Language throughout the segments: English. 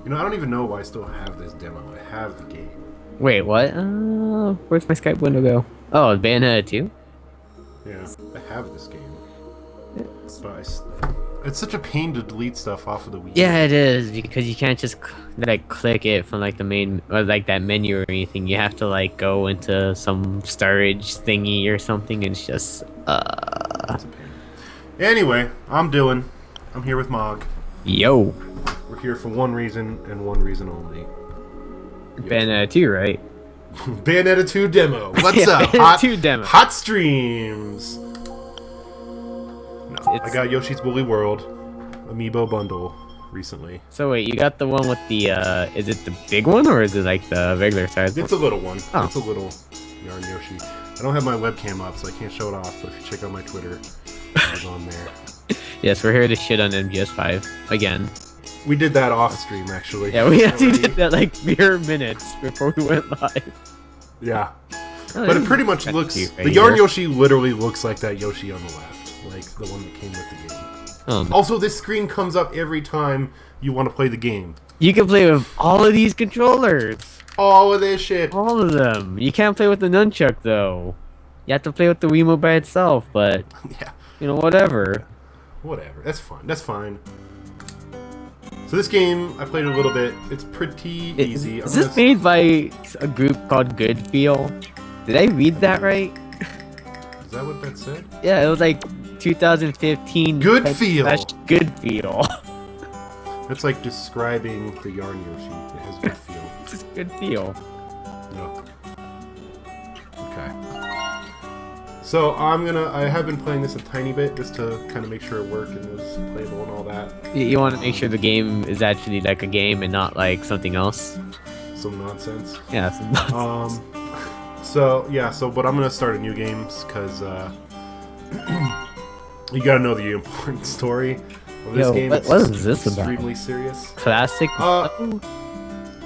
You know, I don't even know why I still have this demo. I have the game. Wait, what? Where's my Skype window go? Oh, Bayonetta 2? Yeah, I have this game. But it's such a pain to delete stuff off of the Wii. Yeah, it is, because you can't just like click it from like the main or like that menu or anything. You have to like go into some storage thingy or something, and it's just It's a pain. Anyway, I'm Dylan. I'm here with Mog. Yo. We're here for one reason and one reason only. Bayonetta 2, right? Bayonetta 2 demo. What's Yeah, up? Bayonetta 2 demo. Hot streams. No, I got Yoshi's Woolly World Amiibo bundle recently. So wait, you got the one with the is it the big one or is it like the regular size? It's a little one. Oh. It's a little Yarn Yoshi. I don't have my webcam up, so I can't show it off. But if you check out my Twitter, it's on there. Yes, we're here to shit on MGS5 again. We did that off stream, actually. Yeah, we actually did that like mere minutes before we went live. Yeah. Oh, But it pretty much looks... right the Yarn here. Yoshi literally looks like that Yoshi on the left. Like the one that came with the game. Oh, no. Also, this screen comes up every time you want to play the game. You can play with all of these controllers. All of this shit. All of them. You can't play with the nunchuck though. You have to play with the Wiimote by itself, but Yeah. you know, whatever. Whatever. That's fine. That's fine. So this game, I played a little bit. It's pretty easy. Is this made by a group called Good Feel? Did I read that right? Is that what that said? Yeah, it was like 2015. Good Feel. Good Feel. That's like describing the Yarn Yoshi. It has good feel. Just Good Feel. No. Okay. So I have been playing this a tiny bit just to kind of make sure it worked and it was playable and all that. You want to make sure the game is actually like a game and not like something else. Some nonsense. Yeah. Some nonsense. But I'm gonna start a new game because you gotta know the important story of this game. What is this about? Extremely serious. Classic.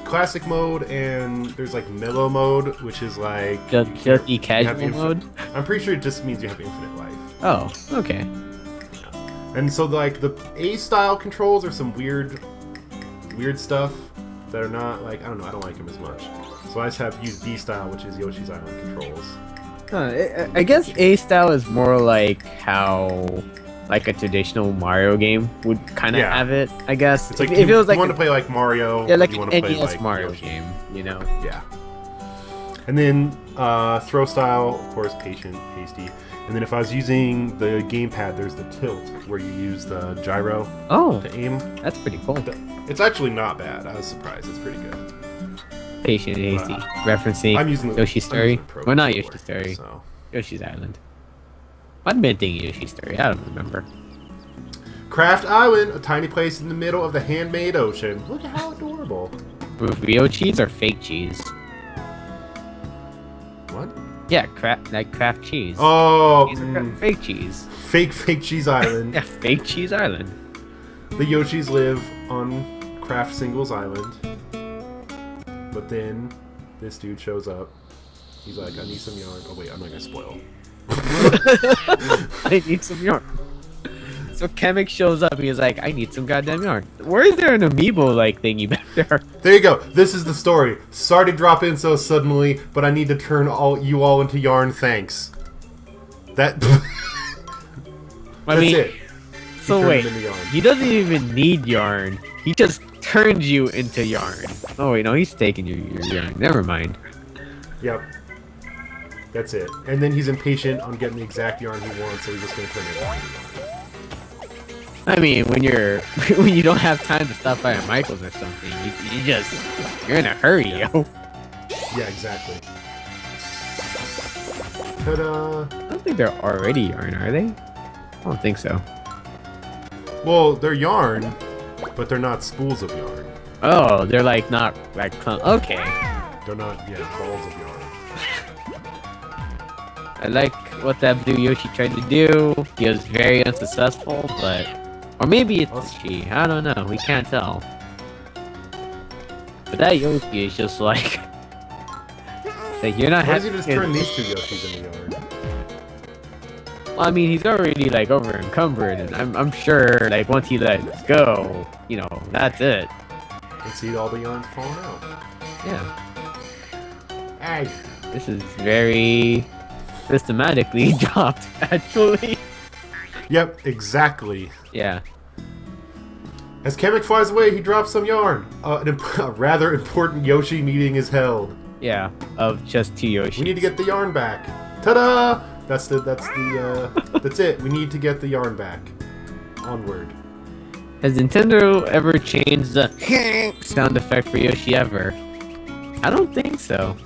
Classic mode, and there's like mellow mode, which is like Guilty casual mode. I'm pretty sure it just means you have infinite life. Oh, okay. And so like the A style controls are some weird stuff that are not like, I don't know, I don't like them as much. So I just have used B style, which is Yoshi's Island controls. I guess A style is more like how like a traditional Mario game would kind of have it. I guess It's like it feels like you want to play like Mario. yeah, like you an want to play NES like Mario Yoshi. game, you know. Yeah. And then throw style, of course, patient, hasty. And then if I was using the gamepad, there's the tilt where you use the gyro to aim. That's pretty cool. It's actually not bad. I was surprised. It's pretty good. Patient and hasty, referencing I'm using the Yoshi's Story. Pro Well, not controller, Yoshi's Story. So. Yoshi's Island. I've been thinking Yoshi's Story. I don't remember. Craft Island, a tiny place in the middle of the handmade ocean. Look at how adorable. With real cheese or fake cheese? What? Yeah, craft cheese. Oh, Fake cheese. fake cheese island. Yeah, fake cheese island. The Yoshis live on Craft Singles Island. But then this dude shows up. He's like, I need some yarn. Oh wait, I'm not gonna spoil. I need some yarn. So Kamek shows up. He's like, I need some goddamn yarn. Where is there an amiibo like thingy back there? There you go. This is the story. Sorry to drop in so suddenly, but I need to turn you all into yarn. Thanks. That's it. So turned wait, him into yarn. he doesn't even need yarn. He just turns you into yarn. Oh wait, no, he's taking your yarn. Never mind. Yep. That's it. And then he's impatient on getting the exact yarn he wants, so he's just gonna turn it into yarn. I mean, when you don't have time to stop by at Michael's or something, you're in a hurry, yo. Yeah, exactly. Ta-da! I don't think they're already yarn, are they? I don't think so. Well, they're yarn, but they're not spools of yarn. Oh, they're like not like okay. They're not, balls of yarn. I like what that blue Yoshi tried to do. He was very unsuccessful, but or maybe it's she. I don't know. We can't tell. But that Yoshi is just like, it's like you're not. Why does he just turn these two Yoshis into yarn? Well, I mean, he's already like over encumbered, and I'm sure like once he lets go, you know, that's it. and see all the yarns falling out. Yeah. Hey. This is very systematically dropped, actually. Yep, exactly. Yeah. As Kamek flies away, he drops some yarn. A rather important Yoshi meeting is held. Yeah, of just 2 Yoshis. We need to get the yarn back. Ta-da! That's it. We need to get the yarn back. Onward. Has Nintendo ever changed the sound effect for Yoshi ever? I don't think so.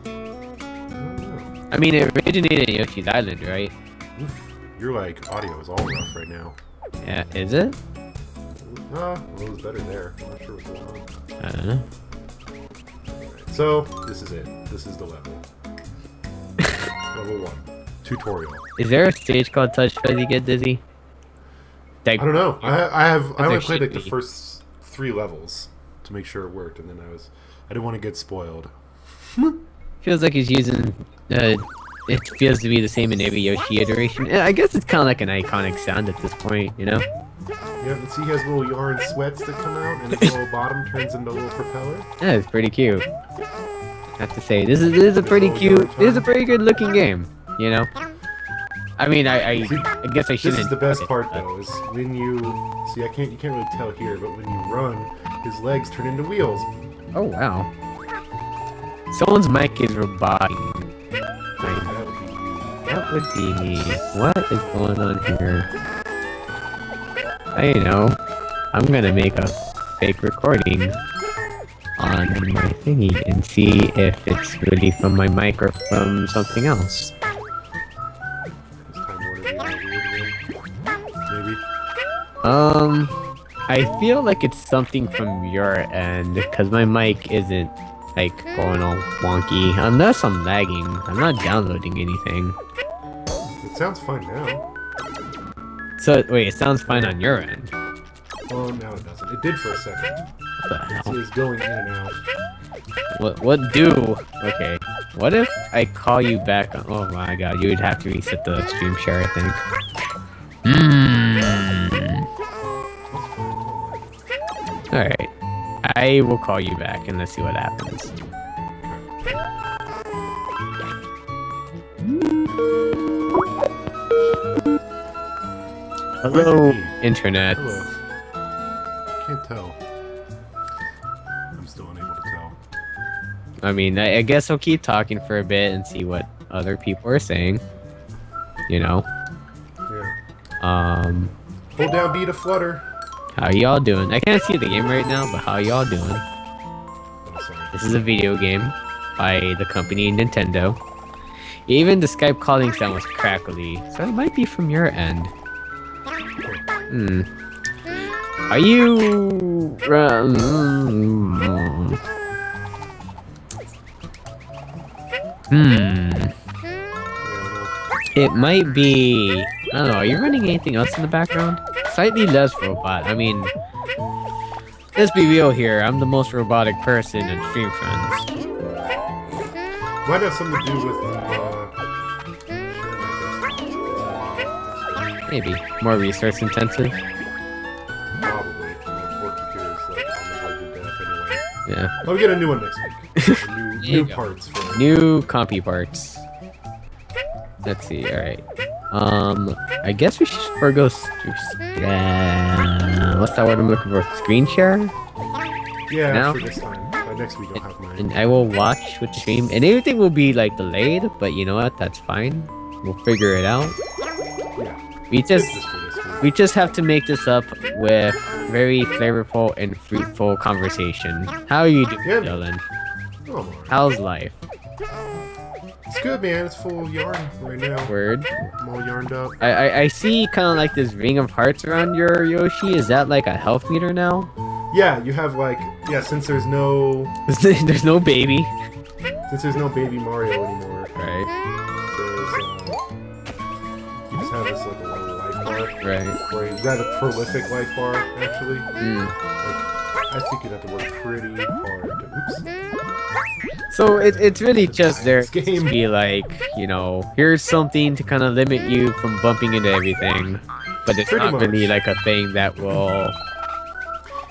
I mean, it originated in Yoshi's Island, right? Oof, your audio is all rough right now. Yeah, is it? Well, it was better there. I'm not sure what's going on. I don't know. So, this is it. This is the level. Level 1. Tutorial. Is there a stage called Touchpad you get dizzy? I don't know. I only played should the be. first 3 levels to make sure it worked, and then I didn't want to get spoiled. Feels like he's using. It feels to be the same in every Yoshi iteration. I guess it's kind of like an iconic sound at this point, you know? Yeah, and see, he has little yarn sweats that come out, and his little bottom turns into a little propeller. Yeah, it's pretty cute. I have to say, this is a pretty cute. This is a pretty good looking game, you know? I mean, I guess I shouldn't. This is the best part, though, is when you see. You can't really tell here, but when you run, his legs turn into wheels. Oh wow! Someone's mic is robotic. That would be you. That would be me. What is going on here? I know. I'm gonna make a fake recording on my thingy and see if it's really from my mic or from something else. Maybe. I feel like it's something from your end, because my mic isn't, going all wonky. Unless I'm lagging. I'm not downloading anything. It sounds fine now. So, wait, it sounds fine on your end. Well, now it doesn't. It did for a second. What the hell? It's going in and out. What do? Okay. What if I call you back on... Oh my god, you would have to reset the stream share, I think. Alright. I will call you back and let's see what happens. Hello, internet. Hello. Can't tell. I'm still unable to tell. I mean, I guess I'll keep talking for a bit and see what other people are saying. You know? Yeah. Hold down B to flutter. How y'all doing? I can't see the game right now, but how y'all doing? Oh, sorry. This is a video game by the company Nintendo. Even the Skype calling sound was crackly, so it might be from your end. Are you... It might be... I don't know, are you running anything else in the background? Slightly less robot. I mean... Let's be real here, I'm the most robotic person in Stream Friends. Might have something to do with Maybe. More resource intensive? probably. Poor computer's on the verge of death anyway. Yeah. I'll get a new one next week. New go. parts for it. New compy parts. Let's see, alright. I guess we should forgo... what's that word I'm looking for? Screen share? Yeah, Now? for this time. By next week I'll have mine. And I will watch with the stream. And everything will be, delayed, but you know what? That's fine. We'll figure it out. Yeah. We just... This is for this week. We just have to make this up with very flavorful and fruitful conversation. How are you doing, Yeah. Dylan? Oh, I'm alright. How's life? It's good, man. It's full of yarn right now. Word? I'm all yarned up. I see kind of like this ring of hearts around your Yoshi. Is that like a health meter now? Yeah, you have since there's no There's no baby. baby Mario anymore, Right, you just have this a little life bar, right. or a rather prolific life bar, actually. Mm. I think you'd have to work pretty hard to... Oops. So it's really just there This game. to be here's something to kind of limit you from bumping into everything. But it's Pretty not really much. like a thing that will...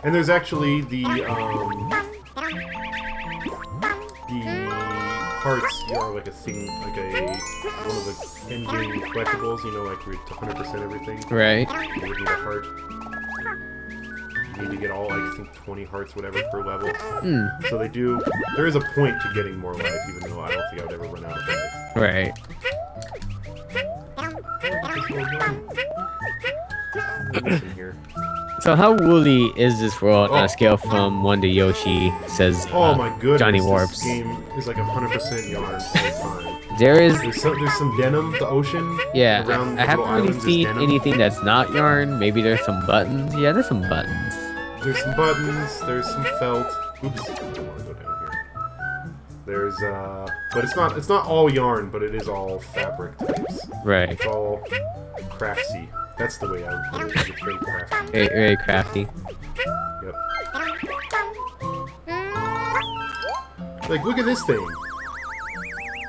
And there's actually the hearts are like a thing, like one of the end game collectibles. You know, like where you 100% everything. Right. You would need a heart. You need to get all, like, I think 20 hearts, whatever, per level. So they do. There is a point to getting more life, even though I don't think I would ever run out of life. Right. What's in here? So how woolly is this world on a scale from 1 to Yoshi, says Oh my goodness, Johnny this Warps. game is like 100% yarn all the time. There's some denim, the ocean. yeah, around I the haven't little really islands is seen denim. anything that's not yarn. Maybe there's some buttons. Yeah, there's some buttons. There's some buttons, there's some felt. Oops, I don't want to go down here. There's but it's not all yarn, but it is all fabric types. Right. It's all craftsy. That's the way I would put it. It's very crafty. Very, very crafty. Yep. Like, look at this thing.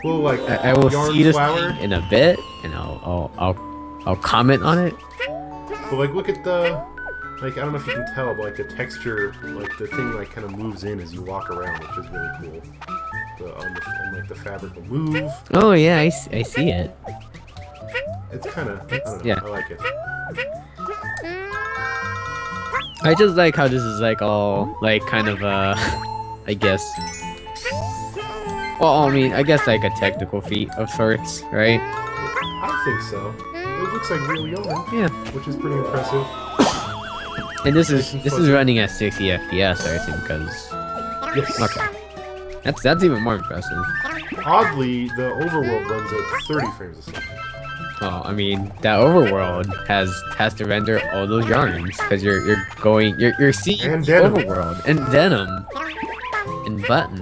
Little, like, I will yarn see this flower. thing in a bit, and I'll comment on it. But, like, look at the... Like, I don't know if you can tell, but, like, the texture, like, the thing, like, kind of moves in as you walk around, which is really cool. And, like, the fabric will move. Oh yeah, I see it. It's kind of... I don't know. Yeah. I like it. I just like how this is like all like kind of I guess. Well, I mean, I guess like a technical feat of sorts, right? I think so. It looks like real yarn. Yeah. Which is pretty impressive. And this is running at 60 FPS, I assume, because Yes. okay, that's even more impressive. Oddly, the overworld runs at 30 frames a second. Well, I mean, that overworld has to render all those yarns because you're seeing And the denim. overworld and denim and buttons.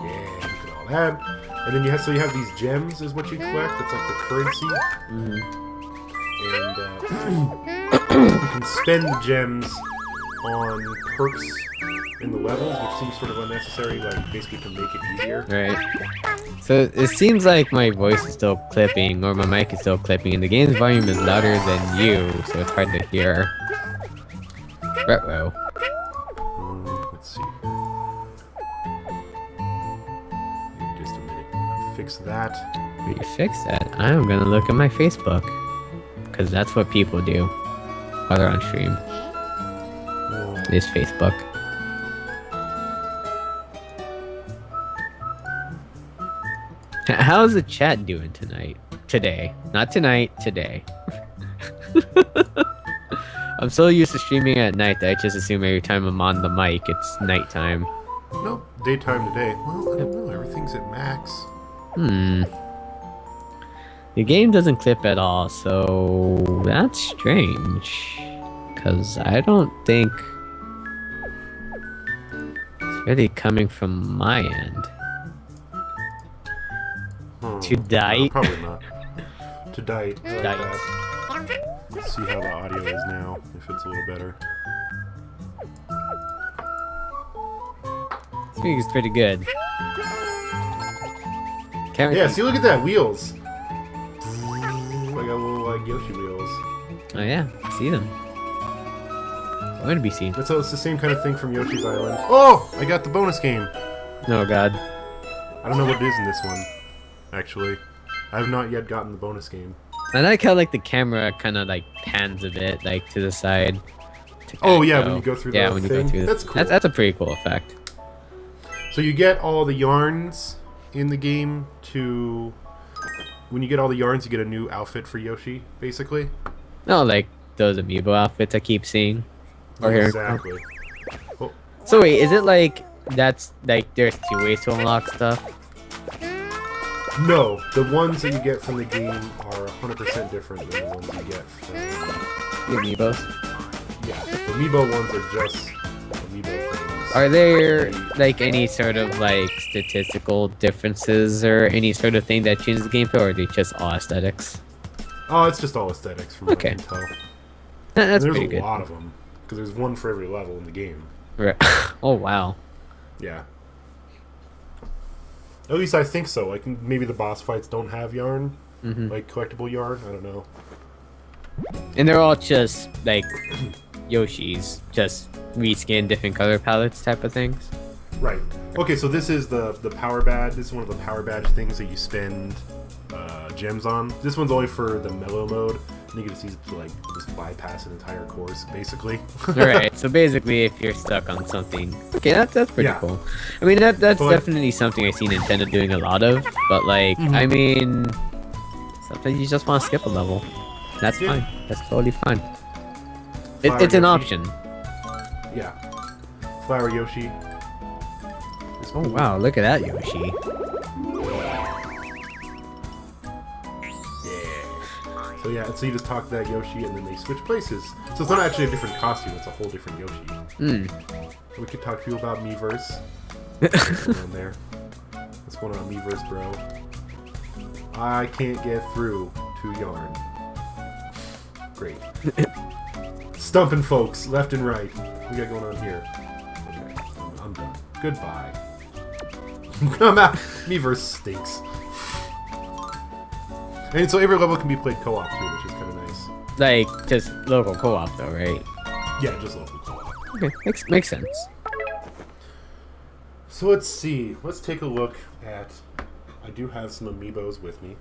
Yeah, look at all that. And then you have these gems is what you collect. It's like the currency. And you can spend the gems on perks in the levels, which seems sort of unnecessary, like basically to make it easier. Right. So it seems like my voice is still clipping, or my mic is still clipping, and the game's volume is louder than you, so it's hard to hear. Retro. Let's see. Just a minute. Fix that. When you fix that, I'm gonna look at my Facebook. Because that's what people do while they're on stream. Is Facebook. How's the chat doing tonight? Today. Not tonight, today. I'm so used to streaming at night that I just assume every time I'm on the mic, it's nighttime. Nope, daytime today. Well, I don't know. Everything's at max. The game doesn't clip at all, so that's strange. Because I don't think it's really coming from my end. To die? No, probably not. To die. Die. Let's see how the audio is now, if it's a little better. This music's pretty good. Can't Yeah, see, look at that. Wheels. Like a little, like, Yoshi wheels. Oh yeah, I see them. I'm gonna be seen. It's the same kind of thing from Yoshi's Island. Oh! I got the bonus game. Oh god. I don't know what it is in this one, actually. I have not yet gotten the bonus game. I like how like the camera kind of like pans a bit, like to the side. To Oh kinda yeah, go. when you go through yeah, the when thing. you go through That's cool. That's a pretty cool effect. So you get all the yarns in the game to... When you get all the yarns, you get a new outfit for Yoshi, basically. No, like those amiibo outfits I keep seeing. Or hearing from. Exactly. Oh, So wait, is it like that's like there's two ways to unlock stuff? no, the ones that you get from the game are 100% different than the ones you get from... The amiibos. Yeah, the amiibo ones are just amiibo things. Are there like any sort of like statistical differences or any sort of thing that changes the gameplay, or are they just all aesthetics? Oh, it's just all aesthetics from what Okay. I can tell. That's There's pretty a good. lot of them, because there's one for every level in the game. Right. Oh wow. Yeah. At least I think so. Like, maybe the boss fights don't have yarn, like collectible yarn. I don't know. And they're all just like Yoshi's, just reskin different color palettes type of things. Right. Okay, so this is the power badge. This is one of the power badge things that you spend gems on. This one's only for the mellow mode. And you can just use it to like just bypass an entire course, basically. Right. So basically, if you're stuck on something, okay, that's pretty Yeah. cool. I mean, that's But, like- definitely something I see Nintendo doing a lot of. But like, I mean, sometimes you just want to skip a level. That's Yeah. fine. That's totally fine. Flower It's an Yoshi. option. Yeah. Flower Yoshi. Oh wow, look at that Yoshi. So yeah, so you just talk to that Yoshi and then they switch places. So it's not actually a different costume, it's a whole different Yoshi. Hmm. We could talk to you about Miiverse. What's going on there? What's going on, Miiverse, bro? I can't get through to Yarn. Great. Stumping folks, left and right. What we got going on here? Okay, I'm done. Goodbye. I'm out. Miiverse stinks. And so every level can be played co-op too, which is kind of nice. Like just local co-op though, right? Yeah, just local co-op. Okay, makes sense. So let's see. Let's take a look at. I do have some amiibos with me,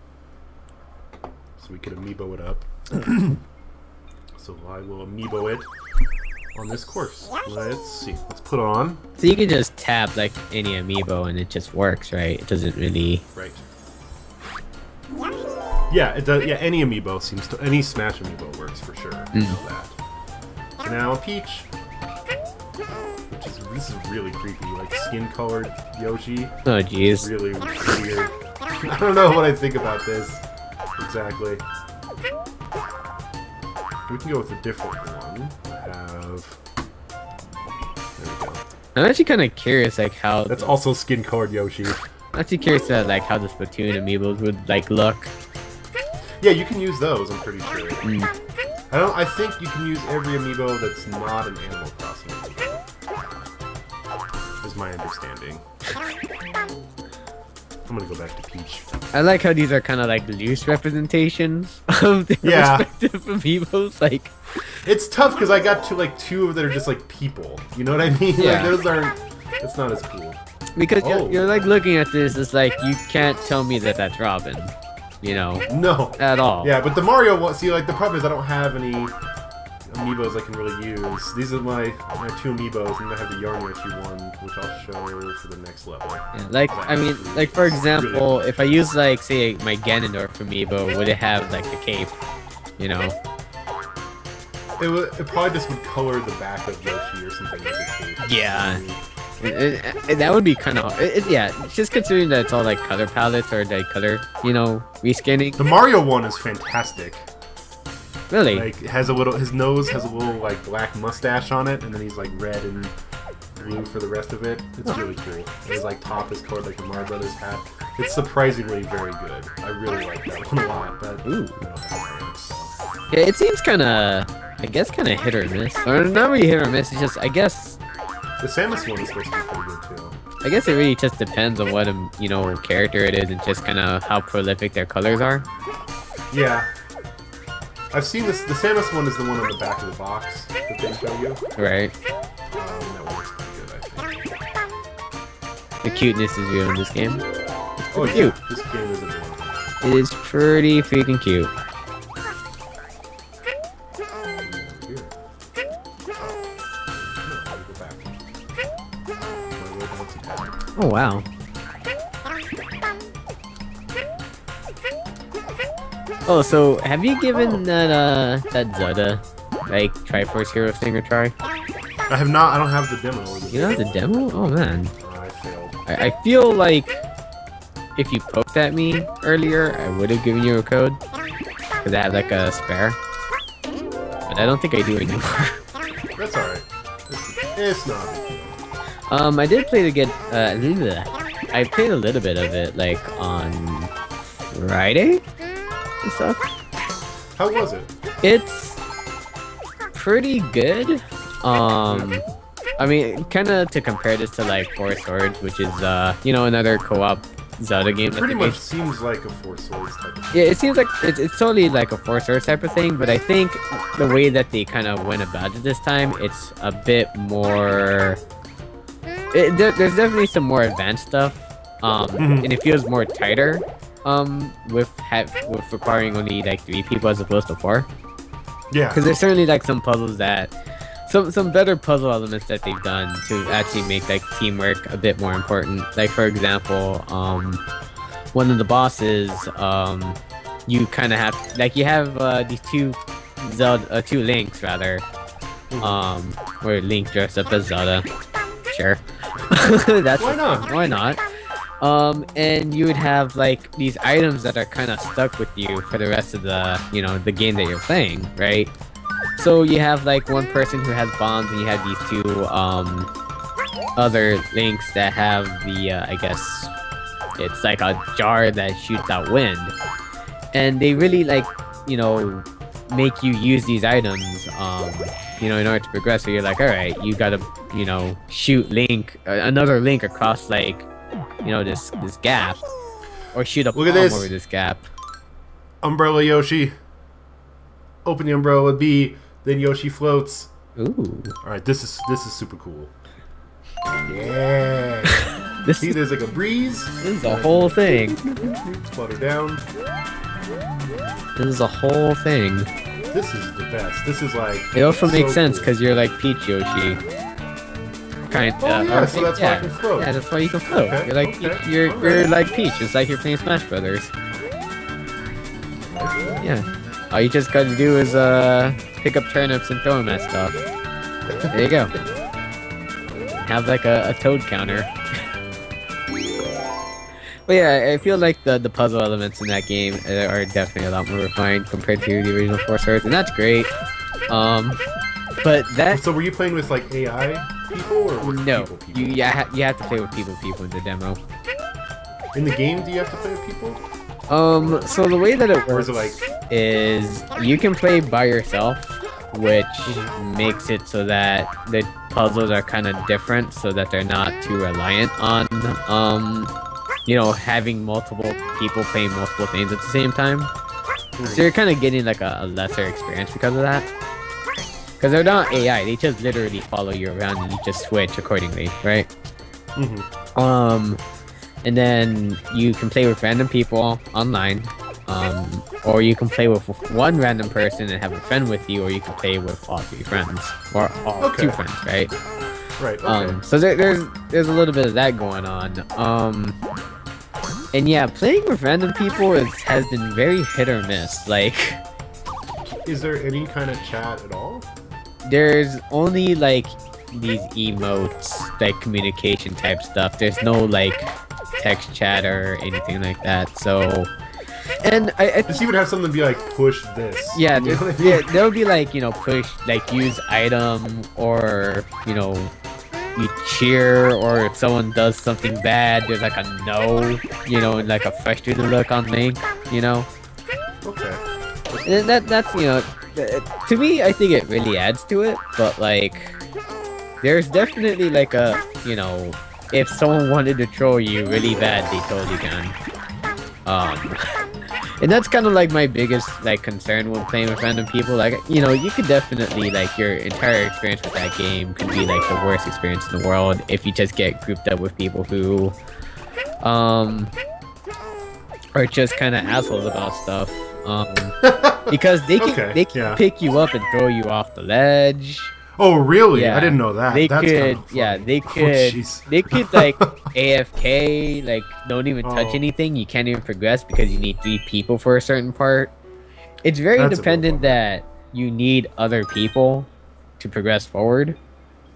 so we can amiibo it up. So I will amiibo it on this course. Let's see. Let's put on. So you can just tap like any amiibo and it just works, right? It doesn't really. Right. Yeah, it does. Yeah, any amiibo seems to. Any Smash amiibo works for sure. You know that. So now Peach. This is really creepy, like skin-colored Yoshi. Oh jeez. Really weird. I don't know what I think about this exactly. We can go with a different one. There we go. I'm actually kind of curious, like how. That's also skin-colored Yoshi. I'm actually curious about like how the Splatoon amiibos would like look. Yeah, you can use those. I'm pretty sure. Mm. I think you can use every amiibo that's not an Animal Crossing amiibo. Is my understanding. I'm gonna go back to Peach. I like how these are kind of like loose representations of their Yeah. respective amiibos. Like, It's tough because I got two of that are just like people. You know what I mean? Yeah. Like those aren't. It's not as cool. because Oh. you're like looking at this, it's like you can't tell me that that's Robin, you know, No. at all. Yeah, but the Mario one. See, like the problem is I don't have any amiibos I can really use. These are my two amiibos, and I have the Yarn Yoshi one, which I'll show for the next level. Yeah, like, I mean, like for example, if I use like say my Ganondorf amiibo, would it have like the cape? You know? It probably just would color the back of Yoshi or something like that. Yeah. That would be kind of yeah. Just considering that it's all like color palettes or like color, you know, reskinning. The Mario one is fantastic. Really? Like, it has a little. His nose has a little like black mustache on it, and then he's like red and blue for the rest of it. It's really cool. And his like top is colored like the Mario Brothers hat. It's surprisingly very good. I really like that one a lot. But Ooh. I don't have it, so. Yeah, it seems kind of, I guess, kind of hit or miss. Or not really hit or miss. It's just, I guess The Samus one is supposed to be pretty good too. I guess it really just depends on what you know, character it is and just kind of how prolific their colors are. Yeah. I've seen this. The Samus one is the one on the back of the box that they show you. Right. That one looks pretty good, I think. The cuteness is real in this game. Oh, pretty cute. This game is adorable. It is pretty freaking cute. Over here. No, go back. My little bouncy pad. Oh wow. Oh, so have you given that that Zelda like Triforce Hero thing a try? I have not. I don't have the demo. Or the You know the demo? Oh man. I failed. I feel like if you poked at me earlier, I would have given you a code because I had like a spare. But I don't think I do anymore. That's alright. It's not. I did play to get I played a little bit of it like on Friday and stuff. How was it? It's pretty good. I mean, kind of to compare this to like Four Swords, which is you know, another co-op Zelda game. It pretty much seems like a Four Swords type of thing. Yeah, it seems like it's totally like a Four Swords type of thing, but I think the way that they kind of went about it this time, it's a bit more There's definitely some more advanced stuff, and it feels more tighter, with requiring only like 3 people as opposed to 4. Yeah. Because there's certainly like some puzzles that, some better puzzle elements that they've done to actually make like teamwork a bit more important. Like for example, one of the bosses, you kind of have like you have these two Links rather, where Link dressed up as Zelda. Sure. That's Why not? Why not? And you would have like these items that are kind of stuck with you for the rest of the, the game that you're playing, right? So you have like one person who has bombs, and you have these 2 other Links that have the I guess it's like a jar that shoots out wind, and they really like make you use these items in order to progress. So you're like, all right, you gotta shoot another Link across like this gap, or shoot a bomb over this gap. Umbrella Yoshi. Open the umbrella with B, then Yoshi floats. Ooh. All right, this is super cool. Yeah. See, there's like a breeze. This is a whole thing. Flutter down. This is a whole thing. This is the best. This is like. It also makes sense cool. because you're like Peach Yoshi. Kind of. Oh yeah, so that's why I can float. Yeah, that's why you can float. Okay, You're like okay. you're like Peach. It's like you're playing Smash Brothers. Yeah. All you just gotta do is pick up turnips and throw them at stuff. There you go. Have like a toad counter. But yeah, I feel like the puzzle elements in that game are definitely a lot more refined compared to the original 4 Swords, and that's great. But that. So were you playing with like AI people or with No, people? you have to play with people in the demo. In the game, do you have to play with people? So the way that it Or works is it like? is you can play by yourself, which makes it so that the puzzles are kind of different, so that they're not too reliant on having multiple people playing multiple things at the same time. So you're kind of getting like a lesser experience because of that. Because they're not AI, they just literally follow you around and you just switch accordingly, right? And then you can play with random people online, or you can play with one random person and have a friend with you, or you can play with all 3 friends, or all 2 friends, right? Right. Okay. So there's a little bit of that going on. And yeah, playing with random people has been very hit or miss. Like, Is there any kind of chat at all? there's only like these emotes, like communication type stuff. There's no like text chat or anything like that. So, and I Just even have something be like push this. yeah, You know what I mean? there'll be like push, like use item, or you cheer, or if someone does something bad, there's like a no, and like a frustrated look on Link, Okay. and that's to me, I think it really adds to it. But like, there's definitely like a if someone wanted to troll you really bad, they totally can. And that's kind of like my biggest like concern when playing with random people. Like, you could definitely like your entire experience with that game could be like the worst experience in the world if you just get grouped up with people who are just kind of assholes about stuff. Because they can pick you up and throw you off the ledge. Oh really? Yeah. I didn't know that. They That's could, kind of funny. yeah, they Oh, could, jeez. they could like AFK, like don't even touch Oh. anything. You can't even progress because you need 3 people for a certain part. It's very That's a dependent bit that you need other people to progress forward.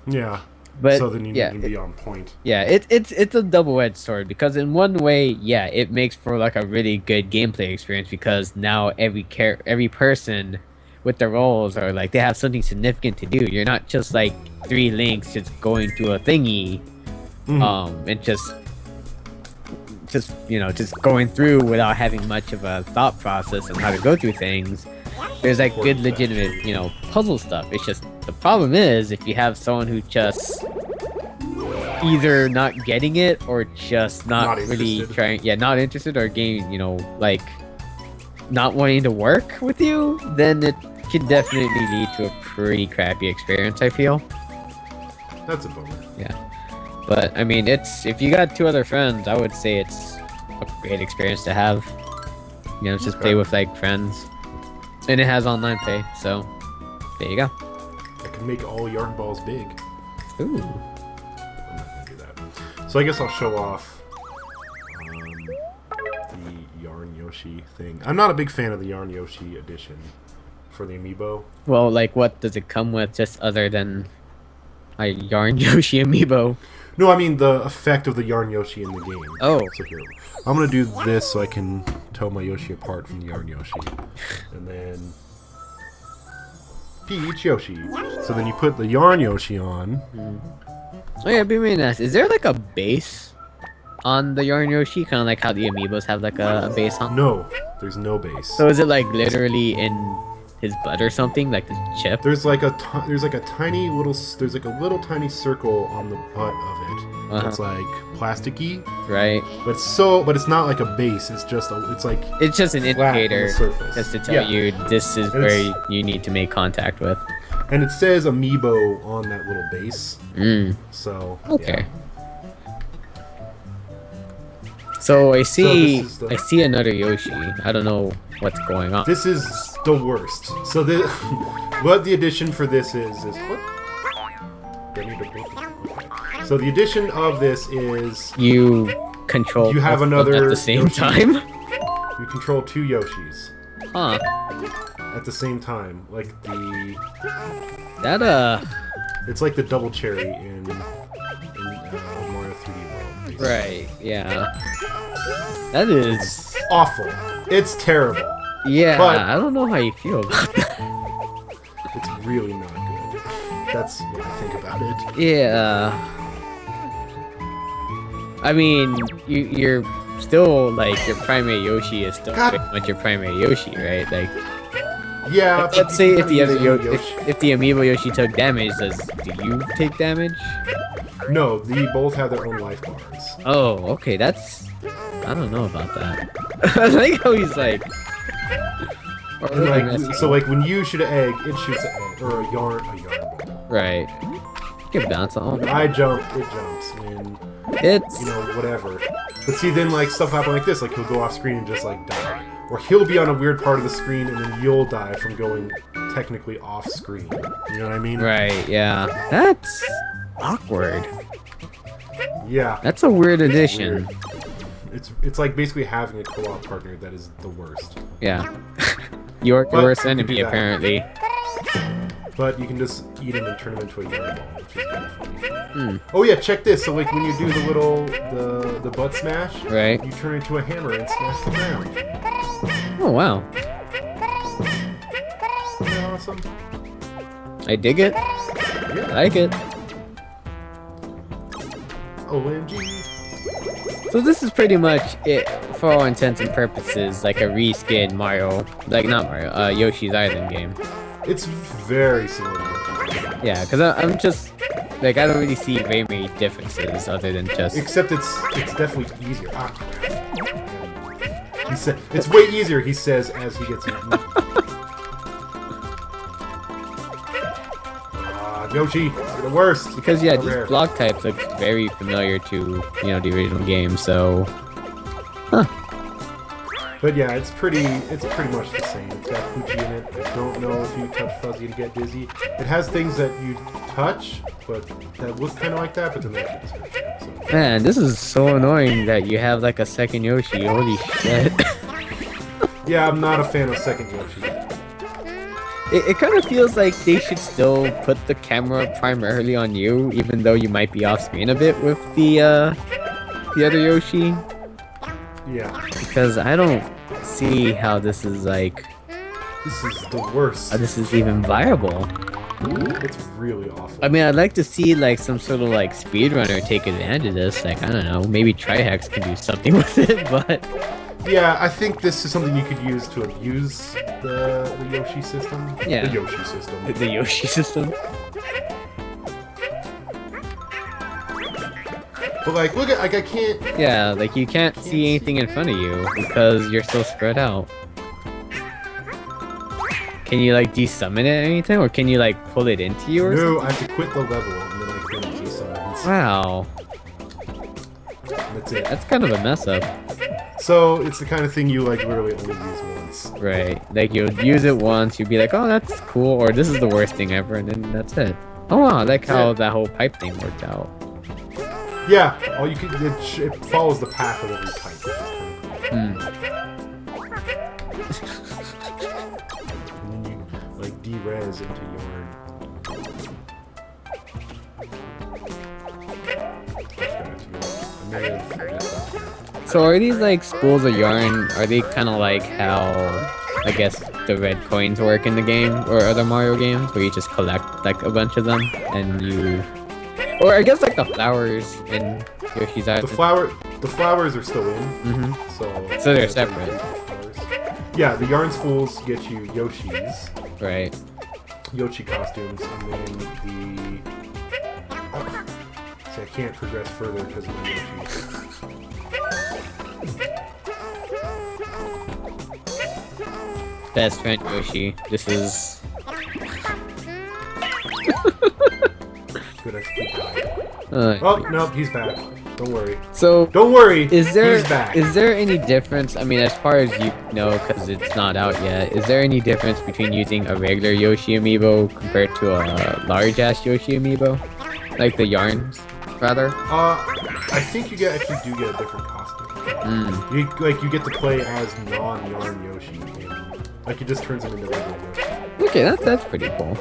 Yeah. But So then you yeah, need to be on point. yeah, it's a double-edged sword, because in one way, yeah, it makes for like a really good gameplay experience, because now every person with their roles are like they have something significant to do. You're not just like 3 Links just going to a thingy, and just going through without having much of a thought process on how to go through things. There's like good legitimate puzzle stuff. It's just the problem is if you have someone who just either not getting it or just not really interested. trying, not interested, or like not wanting to work with you, then it can definitely lead to a pretty crappy experience, I feel. That's a bummer. Yeah. But I mean, if you got 2 other friends, I would say it's a great experience to have. You know, just play with like friends, and it has online play. So there you go. I can make all yarn balls big. Ooh. I'm not gonna do that. So I guess I'll show off the Yarn Yoshi thing. I'm not a big fan of the Yarn Yoshi edition for the amiibo. Well, like, what does it come with, just other than a Yarn Yoshi amiibo? No, I mean the effect of the Yarn Yoshi in the game. Oh. So here, I'm gonna do this so I can tell my Yoshi apart from the Yarn Yoshi. And then Peach Yoshi. So then you put the Yarn Yoshi on. Oh yeah, be really nice. Is there like a base on the Yarn Yoshi? Kind of like how the amiibos have like a base on? No, there's no base. So is it like literally in his butt or something, like the chip? There's like a tiny little tiny circle on the butt of it. That's like plasticky, right? But it's not like a base. It's just it's just an flat on the indicator, surface. just to tell you this is And where you need to make contact with. And it says amiibo on that little base. So Okay. yeah. So I see, this is the- I see another Yoshi. I don't know what's going on. This is the worst. So the what the addition for this is what? Do I need to book it? Okay. So the addition of this is You control You have both of them another at the same Yoshi. time? you control 2 Yoshis Huh. at the same time. Like That, it's like the double cherry in Mario 3D World. basically. right, yeah. That is... Awful. It's terrible. Yeah, But- I don't know how you feel about that. It's really not good. That's what I think about it. Yeah. I mean, you're still, like, your primary Yoshi is still God. pretty much your primary Yoshi, right? Like, Yeah. but let's you say can if the other use Yoshi, if the amiibo Yoshi took damage, do you take damage? No, they both have their own life bars. Oh, okay, that's... I don't know about that. I like how he's like... And like, so like when you shoot an egg, it shoots an egg or a yarn ball. Right. You can bounce on When I jump, it jumps. When It's... you know whatever. But see, then like stuff happen like this, like he'll go off screen and just like die, or he'll be on a weird part of the screen and then you'll die from going technically off screen. You know what I mean? Right, yeah. That's... awkward. Yeah. That's a weird It's addition. weird. It's like basically having a co-op partner that is the worst. Yeah. Your But worst you can enemy, do that. apparently. But you can just eat him and turn him into a yarn ball, which is kind of funny. Oh yeah, check this. So like when you do the little the butt smash, Right. you turn into a hammer and smash the ground. Oh, wow. Isn't that awesome? I dig it. Yeah. I like it. OMG. So this is pretty much it, for all intents and purposes, like a reskin Mario, like not Mario, Yoshi's Island game. It's very similar to Yoshi. Yeah, because I'm just, like, I don't really see very many differences other than just... Except it's definitely easier. Ah, crap. He said it's way easier. He says as he gets eaten. Yoshi, you're the worst. Because, yeah, So these rare. block types look very familiar to, you know, the original game, so... But yeah, it's pretty much the same. It's got Poochie in it. I don't know if you touch Fuzzy to get dizzy. It has things that you touch, but that look kind of like that, but then they actually touch. So. Man, this is so annoying that you have, like, a second Yoshi. Holy shit. Yeah, I'm not a fan of second Yoshi. It kind of feels like they should still put the camera primarily on you, even though you might be off screen a bit with the other Yoshi. Yeah, Because I don't see how this is like, this is the worst. how this is even viable. It's really awful. I mean, I'd like to see like some sort of like speedrunner take advantage of this. Like, I don't know, maybe Trihex can do something with it, but Yeah, I think this is something you could use to abuse the Yoshi system. Yeah. The Yoshi system. the Yoshi system. But like, look at like I can't. Yeah, like you can't see anything in front of you because you're so spread out. Can you like desummon it or anything, or can you like pull it into you or No, something? I have to quit the level and then I can do something. Wow. That's it. That's kind of a mess up. So it's the kind of thing you like literally only use once. Right. Like you'll use it once, you'd be like, oh, that's cool, or this is the worst thing ever, and then that's it. Oh wow, I like how that whole pipe thing worked out. Yeah, all you can it follows the path of every pipe. And then you like de-res into yarn. So are these like spools of yarn, are they kind of like how, I guess, the red coins work in the game, or other Mario games, where you just collect like a bunch of them, and you... Or I guess like the flowers in Yoshi's Island. The flowers are still in, so they're separate. Yeah, the yarn spools get you Yoshis. Right. Yoshi costumes, and then see, I can't progress further because of my Yoshi. Best friend Yoshi, this is... Good, I keep dying. Oh, no, he's back. Don't worry. So, don't worry, he's back. Is there any difference, I mean, as far as you know, because it's not out yet, is there any difference between using a regular Yoshi amiibo compared to a large-ass Yoshi amiibo? Like the yarns, rather? I think you actually do get a different costume. You get to play as non-yarn Yoshi. Like, it just turns him into regular Yoshi. Okay, that's pretty cool.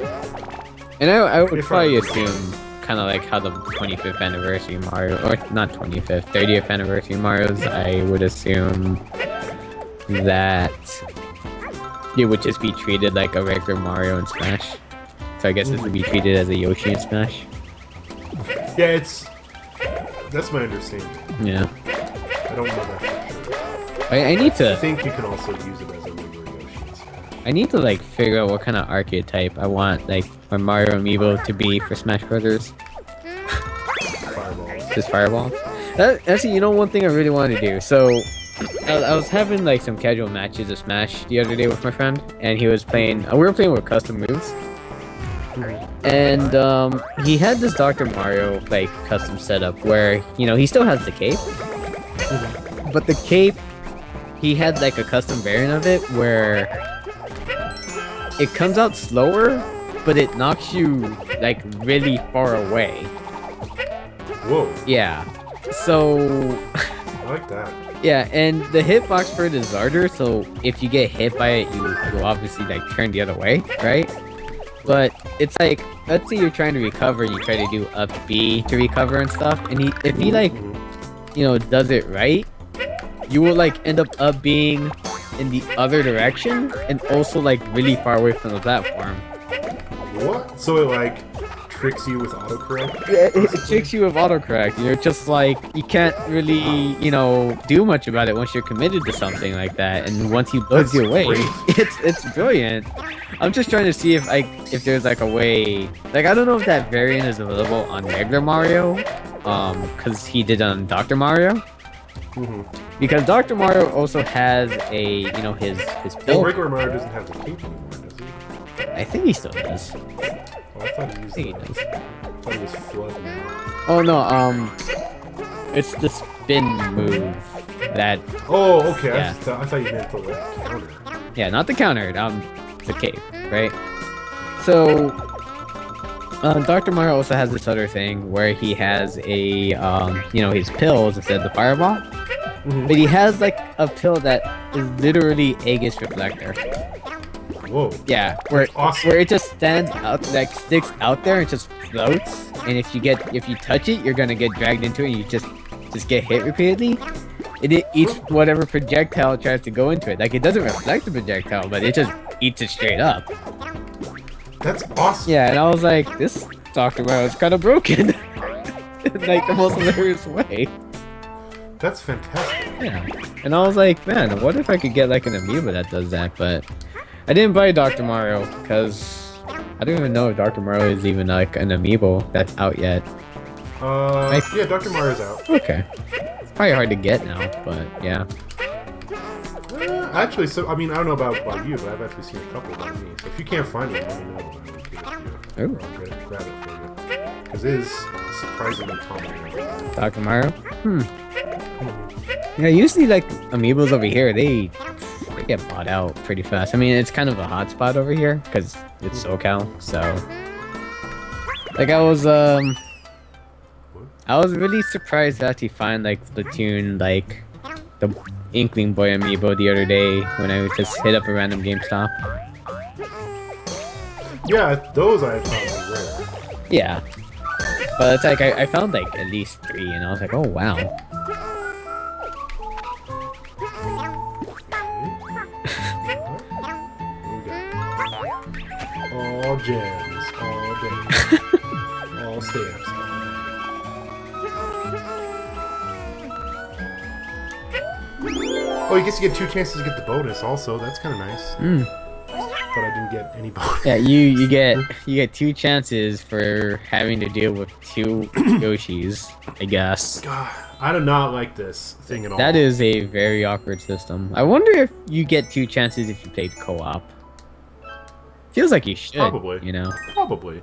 And I would probably assume kind of like how the 25th anniversary Mario, or not 25th, 30th anniversary Marios, I would assume that it would just be treated like a regular Mario in Smash. So I guess this would be treated as a Yoshi in Smash. Yeah, that's my understanding. Yeah. I don't know that for sure. I need to... I think you can also use it as a regular Yoshi in Smash. I need to like figure out what kind of archetype I want like my Mario amiibo to be for Smash Brothers. Fireballs. Just fireballs. Actually, you know, one thing I really wanted to do. So I was having like some casual matches of Smash the other day with my friend, and he was playing. We were playing with custom moves, and he had this Dr. Mario like custom setup where he still has the cape, but the cape he had like a custom variant of it where it comes out slower, but it knocks you like really far away. Whoa. Yeah. So I like that. yeah, and the hitbox for it is harder, so if you get hit by it, you will obviously like turn the other way, right? But it's like, let's say you're trying to recover, you try to do up B to recover and stuff, and if he like, does it right, you will like end up being in the other direction and also like really far away from the platform. What? So it like tricks you with autocorrect? Yeah, it tricks you with autocorrect. You're just like, you can't really, do much about it once you're committed to something like that. And once he blows you away, it's brilliant. I'm just trying to see if there's like a way, like I don't know if that variant is available on regular Mario, because he did on Dr. Mario. Because Dr. Mario also has a, his build. Well, regular Mario doesn't have the cape anymore, does he? I think he still does. Oh, I thought he used I think he I does. thought he was flood now. Oh no, it's the spin move that. Oh, okay. Yeah. I thought you meant the like counter. Yeah, not the counter, the cape, right? So, Dr. Mario also has this other thing where he has a, his pills instead of the fireball. But he has like a pill that is literally Aegis Reflector. Whoa. Yeah, where it just stands out, like sticks out there and just floats. And if you touch it, you're gonna get dragged into it and you just get hit repeatedly. It eats whatever projectile tries to go into it. Like, it doesn't reflect the projectile, but it just eats it straight up. That's awesome. Yeah, and I was like, this Dr. Mario is kind of broken. In like the most hilarious way. That's fantastic. Yeah, and I was like, man, what if I could get like an amiibo that does that? But I didn't buy Dr. Mario because I don't even know if Dr. Mario is even like an amiibo that's out yet. Yeah, Dr. Mario's out. Okay. It's probably hard to get now, but yeah. Actually, so I mean, I don't know about you, but I've actually seen a couple by me. So if you can't find it, let me know. I'll give it to you. Ooh. Or I'll grab it for you. Because it is surprisingly common. Dr. Mario? Yeah, usually like amiibos over here, they get bought out pretty fast. I mean, it's kind of a hot spot over here because it's SoCal. So, like, I was really surprised to actually find like Splatoon, like the Inkling Boy amiibo the other day when I just hit up a random GameStop. Yeah, those I found rare. Yeah, but it's like I found like at least 3, and I was like, oh wow. All gems, all gems, all stamps. Oh, I guess you get 2 chances to get the bonus. Also, that's kind of nice. But I didn't get any bonus. Yeah, you get 2 chances for having to deal with 2 Yoshis, I guess. God, I do not like this thing at all. That is a very awkward system. I wonder if you get 2 chances if you played co-op. Feels like you should. Probably. You know. Probably.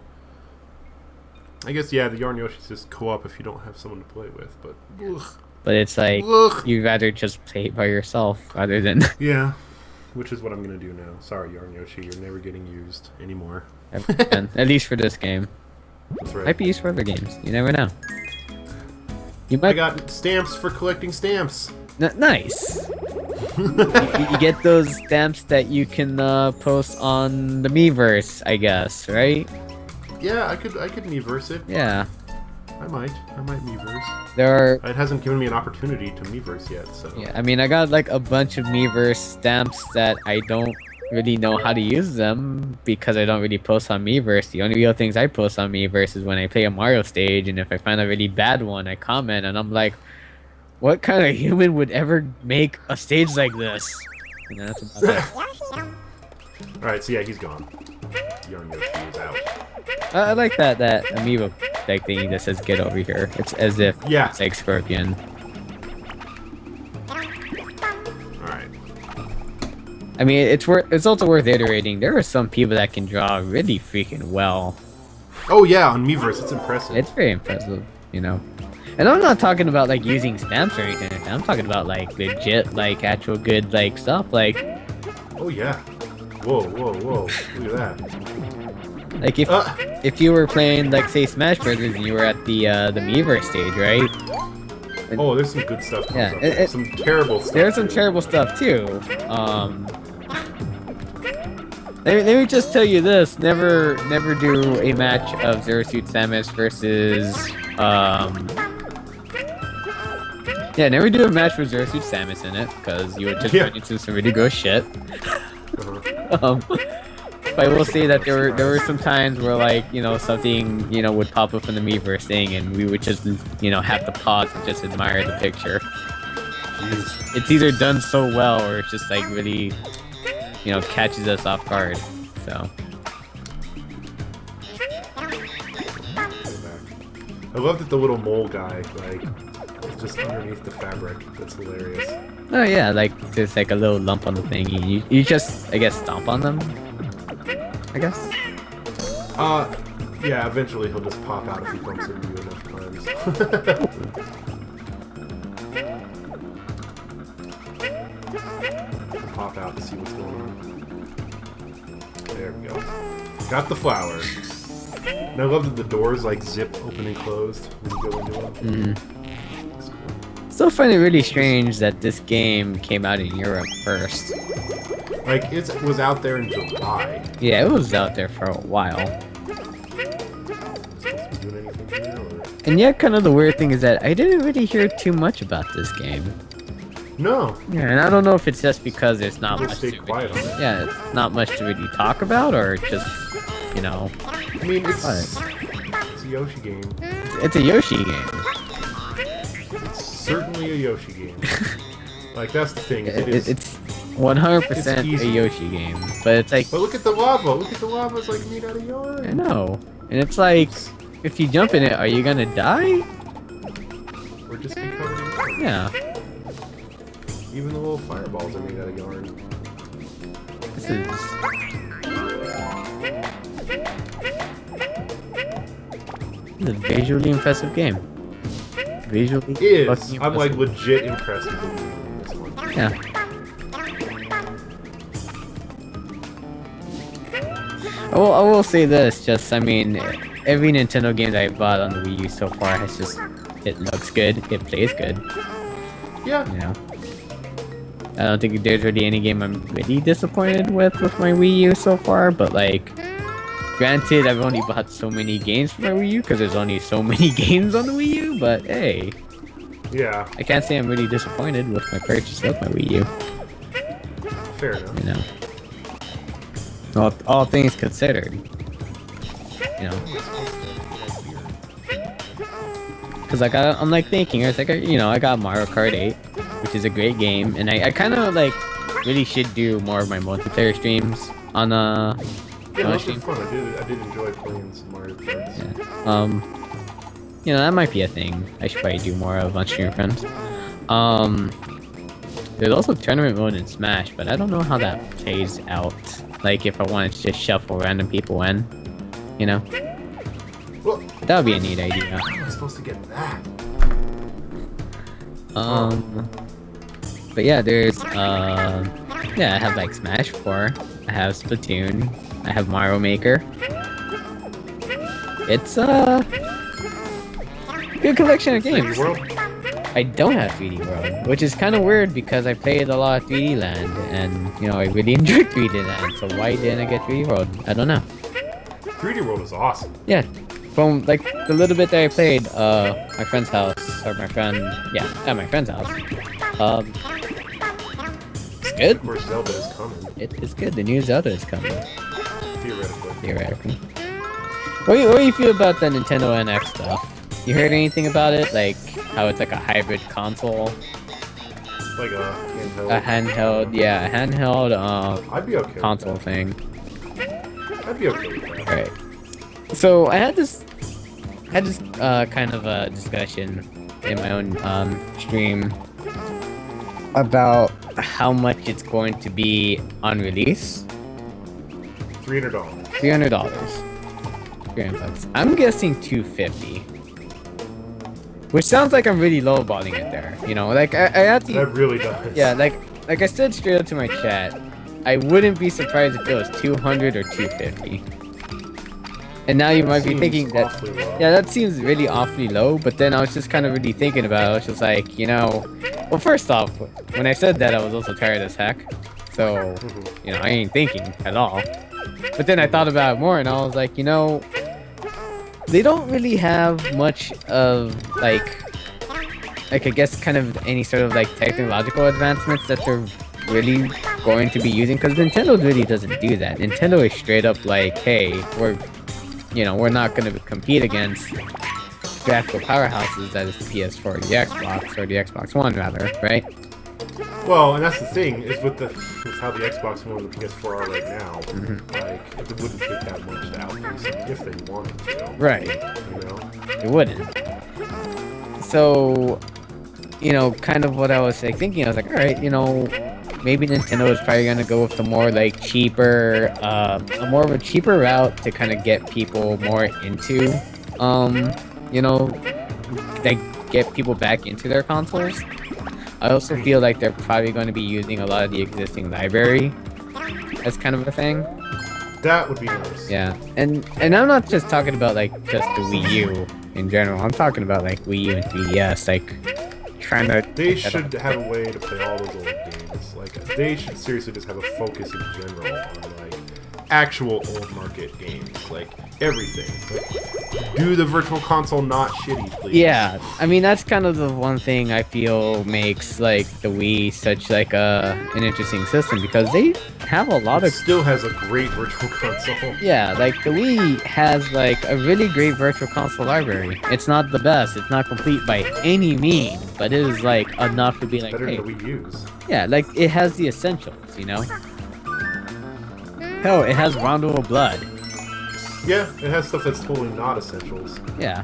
I guess yeah, the Yarn Yoshi's just co-op if you don't have someone to play with, but. Ugh. But it's like Ugh. you'd rather just play it by yourself rather than. Yeah. Which is what I'm gonna do now. Sorry, Yarn Yoshi, you're never getting used anymore. At least for this game. That's right. Might be used for other games. You never know. You I might. got stamps for collecting stamps. Nice. You get those stamps that you can post on the Miiverse, I guess, right? Yeah, I could Miiverse it. Yeah. I might Miiverse. There are. It hasn't given me an opportunity to Miiverse yet, so. Yeah, I mean, I got like a bunch of Miiverse stamps that I don't really know how to use them because I don't really post on Miiverse. The only real things I post on Miiverse is when I play a Mario stage, and if I find a really bad one, I comment, and I'm like, what kind of human would ever make a stage like this? And that's about it. Alright, so yeah, he's gone. Yarn Yoshi is out. I like that amiibo like thingy that says "get over here." It's as if it's like Scorpion. Alright. I mean, it's also worth iterating. There are some people that can draw really freaking well. Oh yeah, on Miiverse, it's impressive. It's very impressive, you know. And I'm not talking about like using stamps or anything like that. I'm talking about like legit, like actual good like stuff. Like, oh yeah. Whoa, whoa, whoa! Look at that. like if you were playing like say Smash Brothers and you were at the Miiverse stage, right? And, oh, there's some good stuff. Yeah, some terrible stuff. There's some terrible stuff too. Let me just tell you this: never do a match of Zero Suit Samus versus yeah, never do a match with Zero Suit Samus in it because you would just run into some really gross shit. But I will say that there were some times where like something would pop up in the Miiverse thing and we would just have to pause and just admire the picture. It's either done so well or it's just like really catches us off guard. So I love that the little mole guy like is just underneath the fabric. That's hilarious. oh yeah, like there's like a little lump on the thing. You just I guess stomp on them. I guess. Yeah. Eventually he'll just pop out if he bumps into you enough times. Pop out to see what's going on. There we go. Got the flower. And I love that the doors like zip open and closed when you go into them. That's cool. Still find it really strange that this game came out in Europe first. Like it was out there in July. Yeah, it was out there for a while. Supposed to be doing anything here, or? And yet, kind of the weird thing is that I didn't really hear too much about this game. No. Yeah, and I don't know if it's just because there's not People much. stay quiet on it. Yeah, it's not much to really talk about, or just I mean, it's a Yoshi game. It's a Yoshi game. It's certainly a Yoshi game. Like that's the thing. It's 100% a easy. Yoshi game, but it's like. But look at the lava. Look at the lava. It's like made out of yarn. I know, and it's like, if you jump in it, are you gonna die? Or just be covered in yarn. Yeah. Even the little fireballs are made out of yarn. This is. This is a visually impressive game. visually. Is fucking I'm like impressive. legit impressed with the Wii in this one. Yeah. I will say this, just, I mean, every Nintendo game that I bought on the Wii U so far has just, it looks good, it plays good, Yeah. you know. I don't think there's really any game I'm really disappointed with my Wii U so far, but like, granted, I've only bought so many games for my Wii U, because there's only so many games on the Wii U, but hey, Yeah. I can't say I'm really disappointed with my purchase of my Wii U, Fair enough. you know. All things considered, you know. Cause like I'm like thinking, it's like I got Mario Kart 8, which is a great game, and I kind of like really should do more of my multiplayer streams on Yeah, those are stream. fun. I did enjoy playing some Mario Karts. Yeah. You know, that might be a thing I should probably do more of on Stream Friends. There's also tournament mode in Smash, but I don't know how that plays out. Like if I wanted to just shuffle random people in, you know. Well, That would be a neat idea. how am I supposed to get that? But yeah, there's yeah, I have like Smash 4, I have Splatoon, I have Mario Maker. It's a good collection of 3D games. World? I don't have 3D World, which is kind of weird because I played a lot of 3D Land, and you know I really enjoyed 3D Land. So why didn't I get 3D World? I don't know. 3D World is awesome. Yeah, from like the little bit that I played, my friend's house, or my friend, yeah, at my friend's house. It's good. Of course, Zelda is coming, It's good. The new Zelda is coming. theoretically. Theoretically. What do you feel about the Nintendo NX stuff? You heard anything about it? Like how it's like a hybrid console, Like a handheld. a handheld, yeah, a handheld I'd be okay console with thing. that. I'd be okay with that. Right. So I had this kind of a discussion in my own stream about how much it's going to be on release. $300. $300. $300. I'm guessing $250. Which sounds like I'm really lowballing it there. You know, like I have to. That really does. Yeah, like I said straight up to my chat, I wouldn't be surprised if it was 200 or 250. And now you might be Seems thinking that, awfully low. yeah, that seems really awfully low. But then I was just kind of really thinking about it. I was just like, you know, well, first off, when I said that, I was also tired as heck. So, you know, I ain't thinking at all. But then I thought about it more, and I was like, you know, they don't really have much of like I guess kind of any sort of like technological advancements that they're really going to be using, because Nintendo really doesn't do that. Nintendo is straight up like, hey, we're not going to compete against graphical powerhouses that is the PS4 or the Xbox, or the Xbox One rather, right? Well, and that's the thing, is with how the Xbox One and the PS4 are right now, like, it wouldn't take that much to outpace them if they wanted to. Right. You know? It wouldn't. So, you know, kind of what I was like thinking, I was like, alright, you know, maybe Nintendo is probably gonna go with the more like cheaper, more of a cheaper route to kind of get people more into, you know, like get people back into their consoles. I also feel like they're probably going to be using a lot of the existing library as kind of a thing. That would be nice. Yeah, and I'm not just talking about like just the Wii U in general. I'm talking about like Wii U and 3DS, like trying to. They should have a way to play all those old games. Like, they should seriously just have a focus in general on like actual old market games, like everything. Like, do the Virtual Console not shitty, please? Yeah, I mean that's kind of the one thing I feel makes like the Wii such like an interesting system, because they have a lot It of. still has a great Virtual Console. Yeah, like the Wii has like a really great Virtual Console library. It's not the best, it's not complete by any means, but it is like enough to be like, Better hey, than the Wii U's. yeah, like it has the essentials, you know? Hell, it has Rondo of Blood. Yeah, it has stuff that's totally not essentials. Yeah.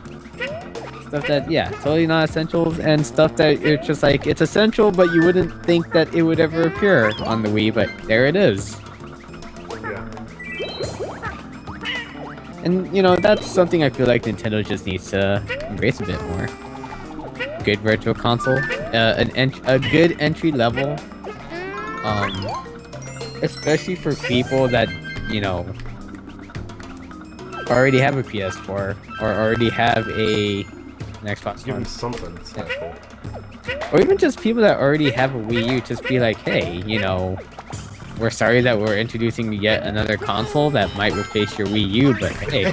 Stuff that, yeah, totally not essentials, and stuff that it's just like, it's essential, but you wouldn't think that it would ever appear on the Wii, but there it is. Yeah. And, you know, that's something I feel like Nintendo just needs to embrace a bit more. good virtual console, a good entry level, especially for people that already have a PS4 or already have an Xbox Give One, them something special. or even just people that already have a Wii U. Just be like, hey, we're sorry that we're introducing yet another console that might replace your Wii U, but hey,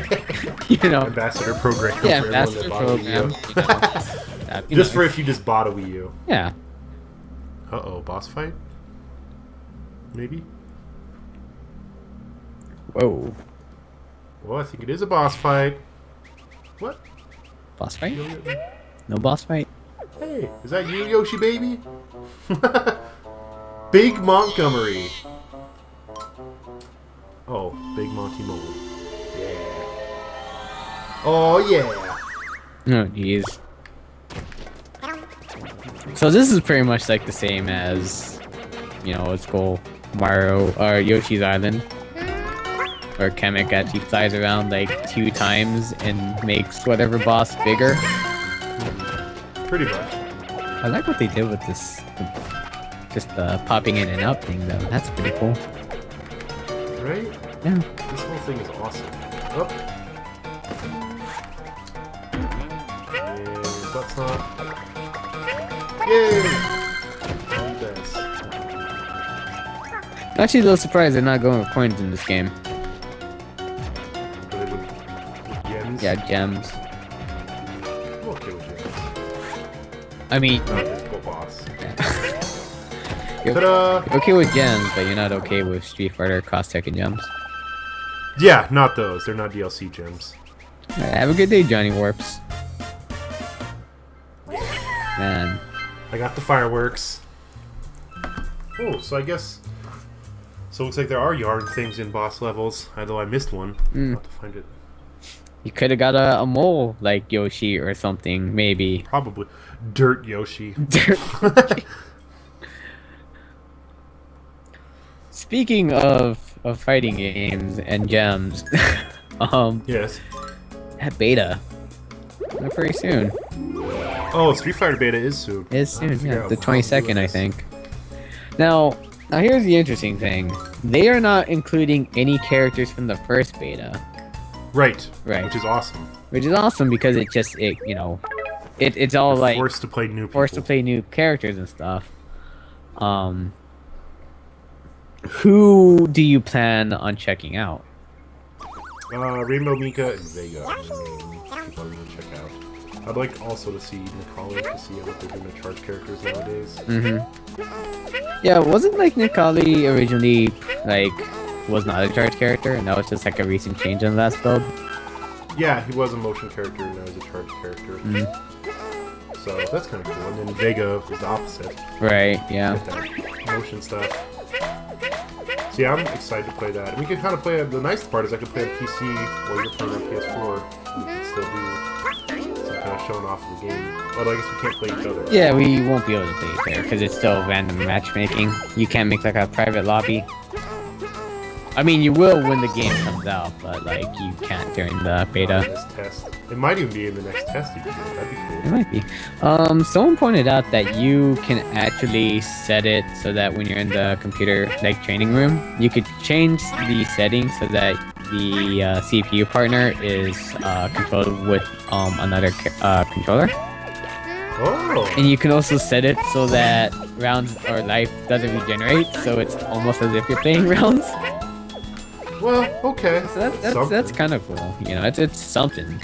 Ambassador program yeah, for ambassador everyone that bought a program. Wii U. Just for if you just bought a Wii U. Yeah. Uh-oh, boss fight? Maybe? Whoa. Well, I think it is a boss fight. What? Boss fight? No boss fight? Hey, is that you, Yoshi baby? Big Montgomery. Oh, Big Monty Mole. Yeah. Oh, yeah. Oh, jeez. So this is pretty much like the same as, let's go Mario or Yoshi's Island, where Kamek actually flies around like 2 times and makes whatever boss bigger. Pretty much. I like what they did with this, just popping in and out thing though. That's pretty cool. Right? Yeah. This whole thing is awesome. Oh. And butt's not. Yay! Best. Actually, a little surprised they're not going with coins in this game. But it would gems. Yeah, gems. I'm okay with gems. I mean, Not a difficult boss. you're Ta-da! okay with gems, but you're not okay with Street Fighter Cross Tekken gems. Yeah, not those. They're not DLC gems. Alright, have a good day, Johnny Warps. Man. I got the fireworks. Oh, so I guess... So it looks like there are yarn things in boss levels, although I missed one. I'll have to find it. You could have got a mole like Yoshi or something, maybe. Probably. Dirt Yoshi. Speaking of fighting games and gems, Yes. that beta. Very soon. Oh, Street Fighter beta is soon. It's soon, figure yeah. out The how to do 22nd, I this. think. Now here's the interesting thing. They are not including any characters from the first beta. Right. Right. Which is awesome. Which is awesome because it's all like Forced to play new people. forced to play new characters and stuff. Who do you plan on checking out? Rainbow Mika and Vega. People I'm gonna check out. I'd like also to see Nikali to see what they're doing to charge characters nowadays. Yeah, wasn't like Nikali originally was not a charge character, and that was just like a recent change in the last build? Yeah, he was a motion character and now he's a charge character. So that's kind of cool. And then Vega is the opposite. Right, yeah. With that motion stuff. So yeah, I'm excited to play that. And we can kind of play. The nice part is I can play on PC while you're playing on PS4. We can still do some kind of showing off of the game. Although I guess we can't play each other. Yeah, we won't be able to play it there because it's still random matchmaking. You can't make like a private lobby. I mean, you will when the game comes out, but like you can't during the beta. This test. It might even be in the next test you can do. That'd be It cool. might be. Someone pointed out that you can actually set it so that when you're in the computer training room, you could change the settings so that the CPU partner is controlled with another controller. Oh! And you can also set it so that rounds or life doesn't regenerate, so it's almost as if you're playing rounds. Well, okay. So that's kind of cool. It's something.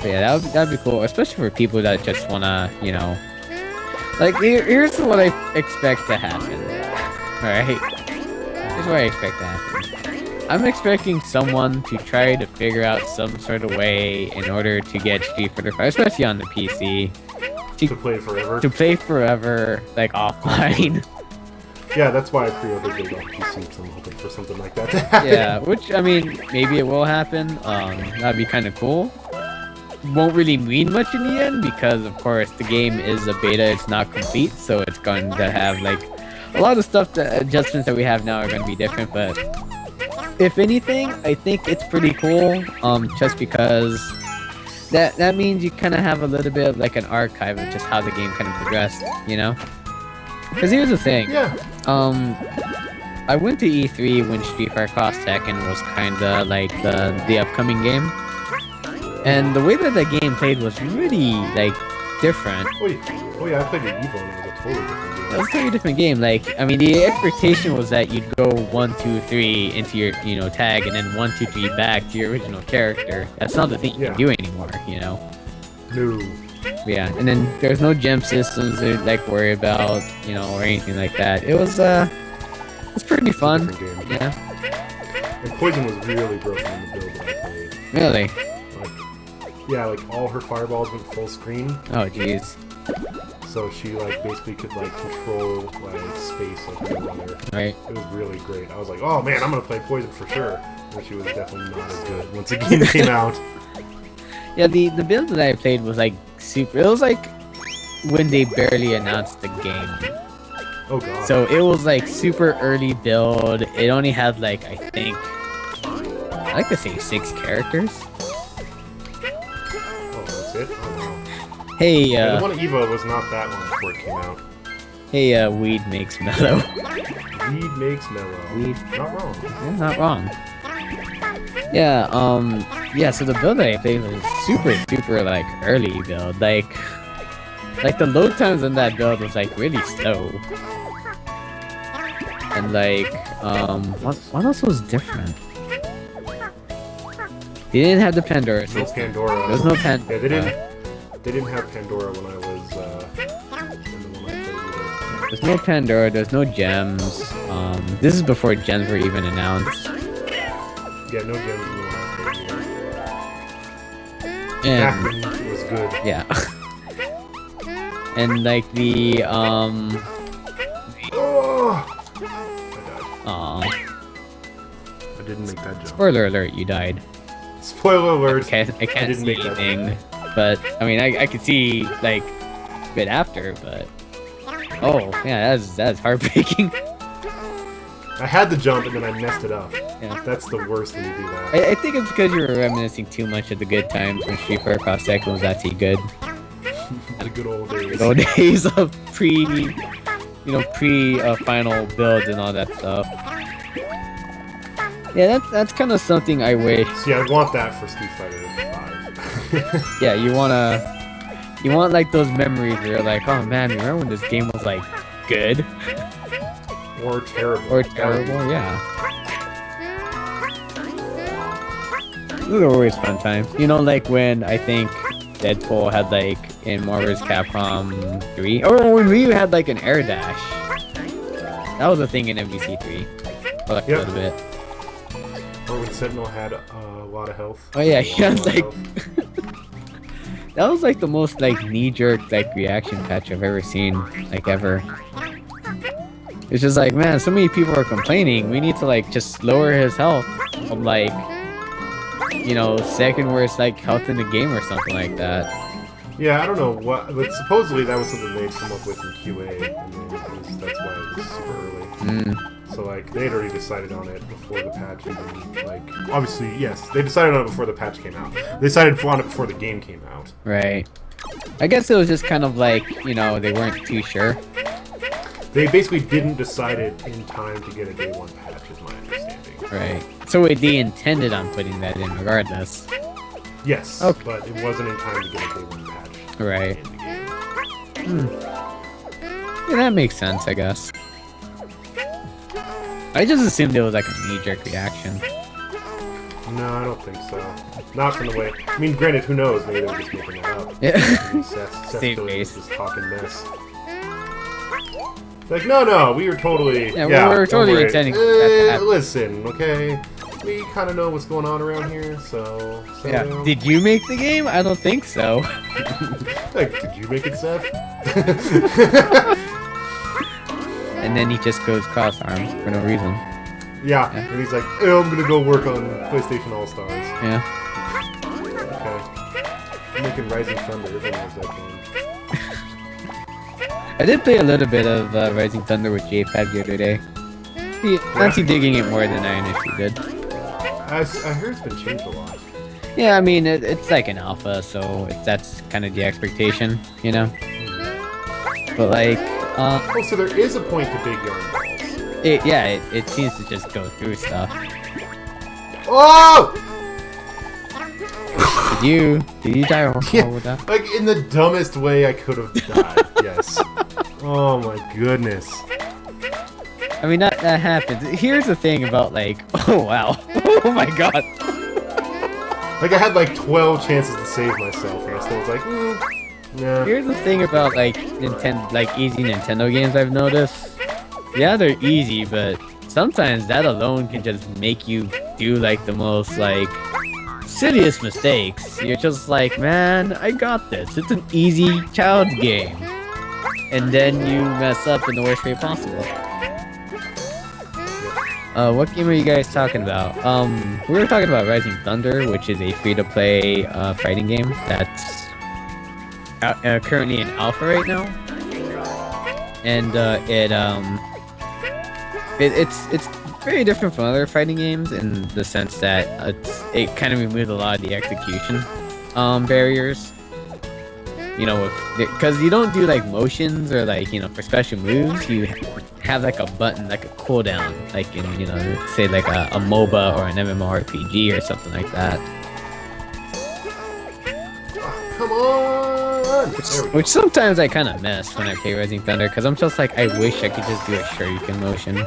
But yeah, that'd be cool, especially for people that just wanna, here's what I expect to happen. Alright? Here's what I expect to happen. I'm expecting someone to try to figure out some sort of way in order to get Street Fighter 5, especially on the PC, To play forever. to play forever, offline. Yeah, that's why I pre-ordered it on PC, because I'm hoping for something like that to happen. Yeah, which, I mean, maybe it will happen. That'd be kind of cool. Won't really mean much in the end, because, of course, the game is a beta, it's not complete, so it's going to have, a lot of stuff, the adjustments that we have now are going to be different, but if anything, I think it's pretty cool, just because that means you kind of have a little bit of like an archive of just how the game kind of progressed, you know? Because here's the thing. Yeah. I went to E3 when Street Fighter Cross Tekken was kind of like the upcoming game, and the way that the game played was really like different. Oh yeah, I played the Evo and it was a totally different game. It was a totally different game. Like, I mean, the expectation was that you'd go 1, 2, 3 into your, tag, and then 1, 2, 3 back to your original character. That's not the thing you can do anymore, No. Yeah, and then there's no gem systems to like worry about, or anything like that. It was pretty fun. Different game. Yeah. And Poison was really broken in the build that I played. Really? Like all her fireballs went full screen. Oh jeez. So she like basically could like control like space like no other. Right. It was really great. I was like, oh man, I'm gonna play Poison for sure. But she was definitely not as good once the game came out. Yeah, the build that I played was like super. It was like when they barely announced the game. Oh god. So it was like super early build. It only had like I think I like to say 6 characters. Oh, that's it? Oh no. Hey, the one at Evo was not that one before it came out. Hey, weed makes mellow. Weed makes mellow. Weed. Not wrong. Yeah, not wrong. Yeah, so the build that I played was super like early build. Like the load times on that build was like really slow. And like, what else was different? They didn't have the Pandora No system. Pandora. There was no Pandora. Yeah, they didn't have Pandora when I was in the one I played either. There's no Pandora, there's no gems. This is before gems were even announced. Yeah, no gems in the one I played either. And Backman was good. yeah. And like the Oh! I died. aw. I didn't make that jump. Spoiler alert, you died. Spoiler alert. I can't didn't see make that anything. But I mean I could see like a bit after, but oh yeah, that's heartbreaking. I had the jump and then I messed it up. Yeah. That's the worst when you do that. I think it's because you were reminiscing too much of the good times when Street Fighter Cross Tekken was actually good. The good old days. Good old days of final builds and all that stuff. Yeah, that's kind of something I wish. See, I want that for Street Fighter 5. Yeah, you want like those memories where you're like, oh man, remember when this game was like good Or terrible. or terrible? Yeah. Those are always fun times. Like when I think Deadpool had like in Marvel vs. Capcom 3, or when Ryu had like an air dash. That was a thing in MVC 3 for like a little bit. Or when Sentinel had a lot of health. Oh yeah, he has like that was like the most like knee-jerk like reaction patch I've ever seen, like ever. It's just like, man, so many people are complaining. We need to like just lower his health from like, second worst like health in the game or something like that. Yeah, I don't know what, but supposedly that was something they'd come up with in QA, and then that's why it was super early. So like they had already decided on it before the patch even, like, obviously yes, they decided on it before the patch came out. They decided on it before the game came out. Right. I guess it was just kind of like, they weren't too sure. They basically didn't decide it in time to get a day one patch, is my understanding. Right. So they intended on putting that in regardless. Yes, okay. But it wasn't in time to get a day one patch. Right. In the game. Yeah, that makes sense, I guess. I just assumed it was like a knee-jerk reaction. No, I don't think so. Not from the way. I mean, granted, who knows? Maybe they're just making that up. Yeah. Seth Same Fillion face. was just talking mess. Like, no, we were totally. Yeah, we were totally don't worry. intending for that to happen. Listen, okay? We kind of know what's going on around here, so Yeah. Did you make the game? I don't think so. Like, did you make it, Seth? And then he just goes cross arms for no reason. Yeah, and he's like, oh, I'm gonna go work on PlayStation All Stars. Yeah. Okay. I'm making Rising Thunder. Everyone knows that game. I did play a little bit of Rising Thunder with JPEG the other day. Not too digging it more than I initially did. I heard it's been changed a lot. Yeah, I mean, it's like an alpha, so that's kind of the expectation, you know? But like, Oh, so there is a point to big yarn balls. it seems to just go through stuff. Oh! Did you die Yeah, with that? like in the dumbest way I could have died. Yes. Oh my goodness. I mean, that happens. Here's the thing about like, oh wow, oh my god. Like I had like 12 chances to save myself, and I still was like, nah. Here's the thing about like easy Nintendo games I've noticed. Yeah, they're easy, but sometimes that alone can just make you do like the most like silliest mistakes. You're just like, man, I got this. It's an easy child's game. And then you mess up in the worst way possible. What game are you guys talking about? We were talking about Rising Thunder, which is a free-to-play fighting game that's currently in alpha right now. And it's very different from other fighting games in the sense that it kind of removed a lot of the execution barriers. You know, because you don't do like motions or like, you know, for special moves, you have like a button, like a cooldown, like in, you know, say like a MOBA or an MMORPG or something like that. Come on! Which sometimes I kind of miss when I play Rising Thunder, because I'm just like, I wish I could just do a Shuriken motion.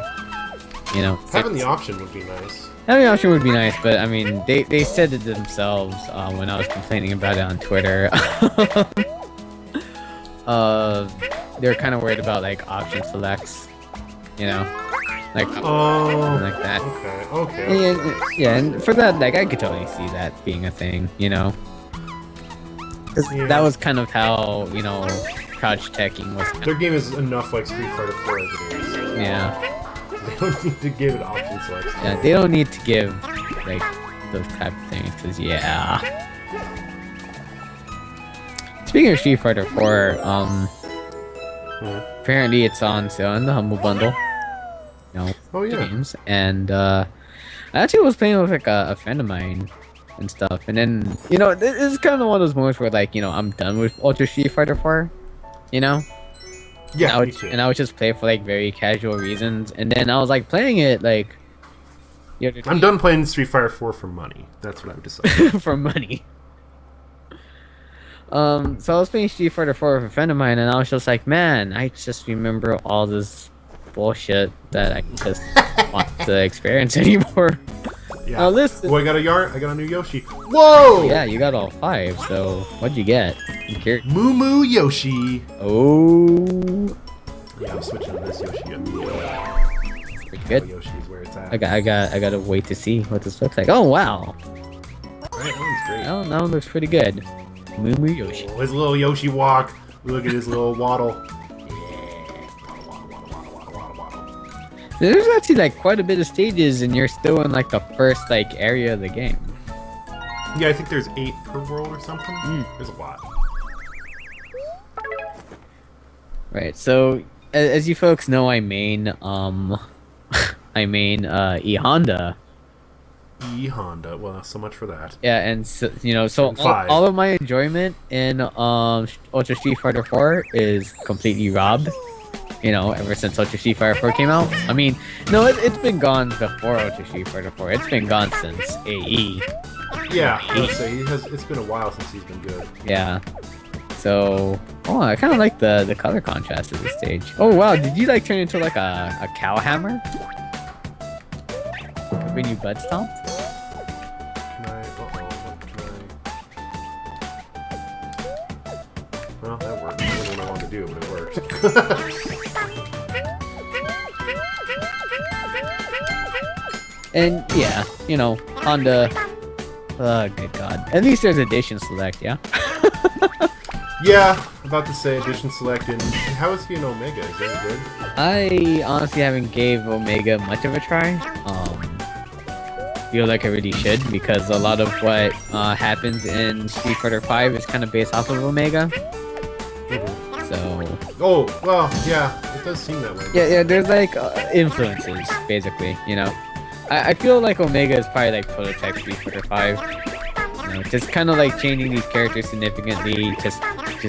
You know, having the option would be nice. Having the option would be nice, but I mean, they said it themselves when I was complaining about it on Twitter. They're kind of worried about like option selects, you know, like something like that. Okay. Yeah, and for that, like I could totally see that being a thing, you know, because that was kind of how, you know, crouch teching was. Their game is enough like Street Fighter 4 as it is. Yeah. They don't need to give it option selects. Yeah, they don't need to give like those type of things, because yeah. Speaking of Street Fighter 4, apparently it's on sale in the Humble Bundle. You know, games, and I actually was playing with like a friend of mine and stuff, and then, you know, it's kind of one of those moments where like, you know, I'm done with Ultra Street Fighter 4, you know. Yeah, and I would just play for like very casual reasons, and then I was like playing it like. I'm done playing Street Fighter 4 for money. That's what I've decided. For money. So I was playing Street Fighter 4 with a friend of mine, and I was just like, man, I just remember all this bullshit that I just want to experience anymore. Yeah. Now listen. Oh, I got a new Yoshi. Whoa! Yeah, you got all 5, so what'd you get? Moo Moo Yoshi. Oh. Yeah, I'm switching to this Yoshi immediately. Pretty good. Yoshi is where it's at. I gotta wait to see what this looks like. Oh wow. Right, that one's great. Oh, that one looks pretty good. Moo Moo Yoshi. Oh, his little Yoshi walk. Look at his little waddle. There's actually like quite a bit of stages, and you're still in like the first like area of the game. Yeah, I think there's 8 per world or something. There's a lot. Right. So, as you folks know, I main E Honda. E Honda. Well, so much for that. Yeah, and so, you know, so all of my enjoyment in Ultra Street Fighter 4 is completely robbed. You know, ever since Ultra Street Fighter 4 came out. I mean, no, it's been gone before Ultra Street Fighter 4. It's been gone since AE. Yeah, let's say it's been a while since he's been good. Yeah. So, oh, I kind of like the color contrast of this stage. Oh wow, did you like turn into like a cow hammer? When you butt stomped? Well, that worked. I don't know what to do, but it worked. And yeah, you know, Honda. Oh, good God. At least there's edition select, yeah? Yeah, about to say edition select. And how is he in Omega? Is he good? I honestly haven't gave Omega much of a try. Feel like I really should, because a lot of what happens in Street Fighter 5 is kind of based off of Omega. So. Oh well, yeah, it does seem that way. Yeah. There's like influences, basically. You know, I feel like Omega is probably like prototype Street Fighter 5. you know, just kind of like changing these characters significantly, just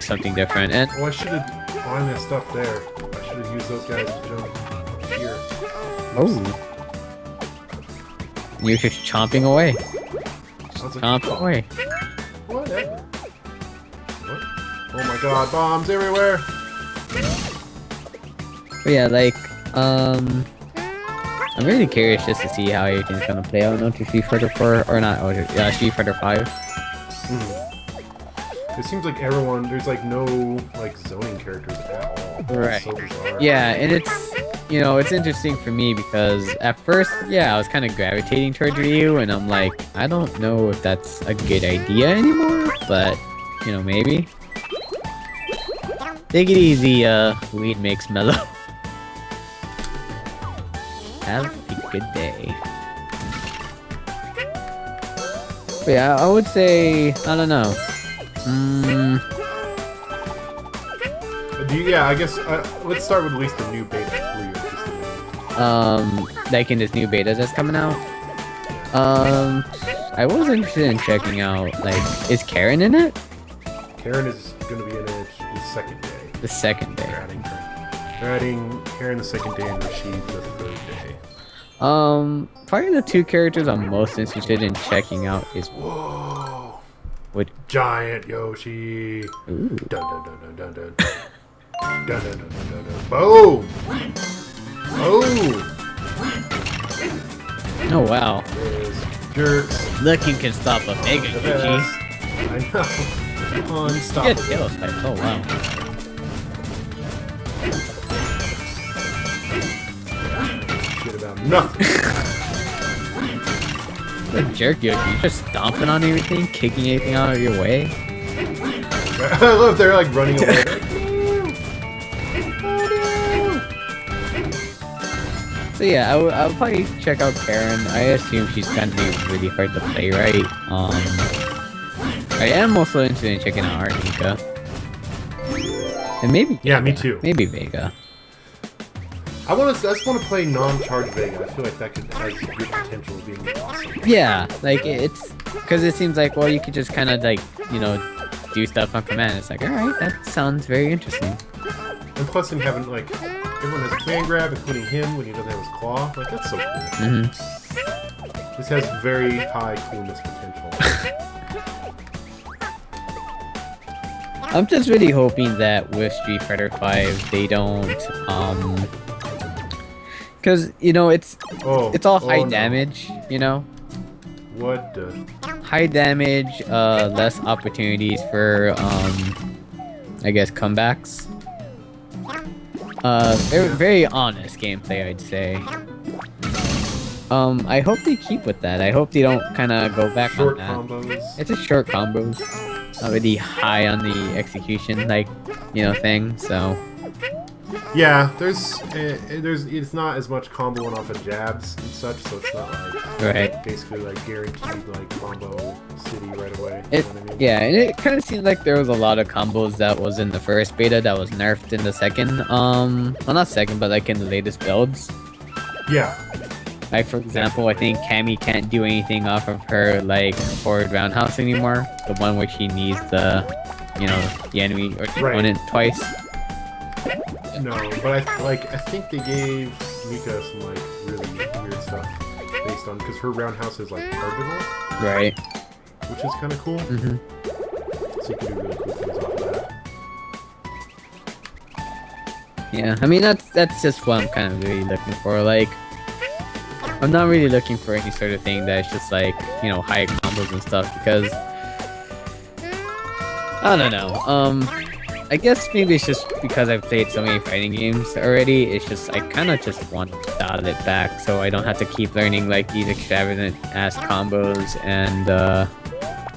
something different. And Oh, I should have. Oh, I messed up there. I should have used those guys to jump here. oh, you're just chomping away, Sounds like chomping away. Whatever. What? Oh my god, bombs everywhere! But yeah, like, I'm really curious just to see how everything's gonna play out in Street Fighter 4, or not, Street Fighter 5. It seems like everyone, there's like no like zoning characters at all. Right. It's so bizarre. Yeah, and it's, you know, it's interesting for me because at first, yeah, I was kind of gravitating towards Ryu, and I'm like, I don't know if that's a good idea anymore, but, you know, maybe. Take it easy, weed makes mellow. Have a good day. But yeah, I would say, I don't know. Yeah, I guess let's start with at least the new beta. Who are you interested in? Like in this new beta that's coming out. I was interested in checking out, like, is Karen in it? Karen is going to be in it the second day. The second day. They're adding Karen the second day and Rashid the third day. Probably the two characters I'm most interested in checking out is Whoa! what? Giant Yoshi! Ooh. Dun dun dun dun dun dun. Dun dun dun dun dun dun. Boom! Oh! Oh wow! There's jerks. Nothing can stop a Mega The Yuji. best. I know. Good Unstoppable. tail spike. Oh wow. Shit about nothing. The jerk Yoshi, you're just stomping on everything, kicking anything out of your way. I love they're like running away. So yeah, I'll probably check out Karen. I assume she's gonna be really hard to play, right? I am also interested in checking out Arnica. And maybe Yeah, me too. Maybe Vega. I just want to play non-charged Vega. I feel like that has good potential of being awesome. Yeah, like it's because it seems like, well, you could just kind of like, you know, do stuff on command. It's like, all right, that sounds very interesting. And plus him having like everyone has a command grab, including him when he doesn't have his claw. Like that's so cool. This has very high coolness potential. I'm just really hoping that with Street Fighter 5 they don't because, you know, it's all high damage, you know? What the? High damage, less opportunities for, I guess, comebacks. Very honest gameplay, I'd say. I hope they keep with that. I hope they don't kind of go back Short on that. combos. It's a short combos. Not really high on the execution, like, you know, thing, so... Yeah, it's not as much comboing off of jabs and such, so it's not like Right. basically like guaranteed like combo city right away. It, You know what I mean? yeah, and it kind of seemed like there was a lot of combos that was in the first beta that was nerfed in the second, well, not second, but like in the latest builds. Yeah. Like, for example, I think Cammy can't do anything off of her, like, forward roundhouse anymore. The one where she needs the, you know, the enemy or the opponent twice. No, but I think they gave Mika some like really weird stuff based on because her roundhouse is like targetable, Right. which is kind of cool. So you can do really cool things off of that. Yeah, I mean, that's just what I'm kind of really looking for. Like, I'm not really looking for any sort of thing that's just like, you know, high combos and stuff because I don't know. I guess maybe it's just because I've played so many fighting games already. It's just I kind of just want to dial it back so I don't have to keep learning like these extravagant ass combos and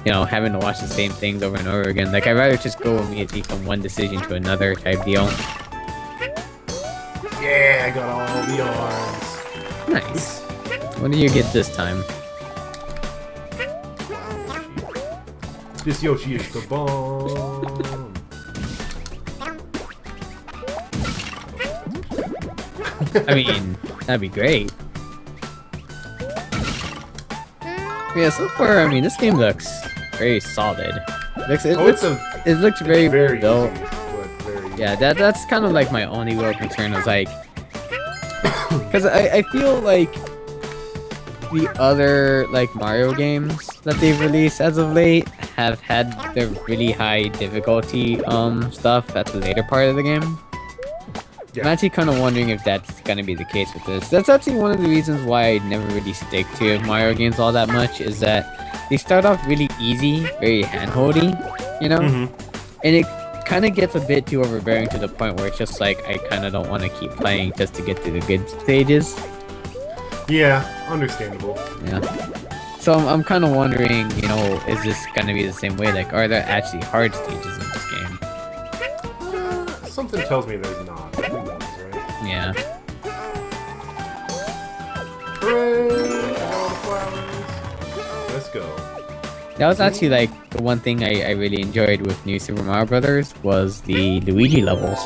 you know, having to watch the same things over and over again. Like, I'd rather just go immediately from one decision to another type deal. Yeah, I got all the arms. Nice. What do you get this time? This Yoshi is the bomb. I mean, that'd be great. Yeah, so far, I mean, this game looks very solid. It Oh, looks it's very very built. easy, but very. Yeah, that's kind of like my only real concern is like, because I feel like the other like Mario games that they've released as of late have had the really high difficulty stuff at the later part of the game. Yeah. I'm actually kind of wondering if that's gonna be the case with this. That's actually one of the reasons why I never really stick to Mario games all that much, is that they start off really easy, very hand-holdy, you know? And it kind of gets a bit too overbearing to the point where it's just like, I kind of don't want to keep playing just to get to the good stages. Yeah, understandable. Yeah. So I'm kind of wondering, you know, is this gonna be the same way? Like, are there actually hard stages in this game? Something tells me there's not. Who knows, right? Yeah. Hooray! All the flowers. Let's go. That was actually like the one thing I really enjoyed with New Super Mario Brothers was the Luigi levels.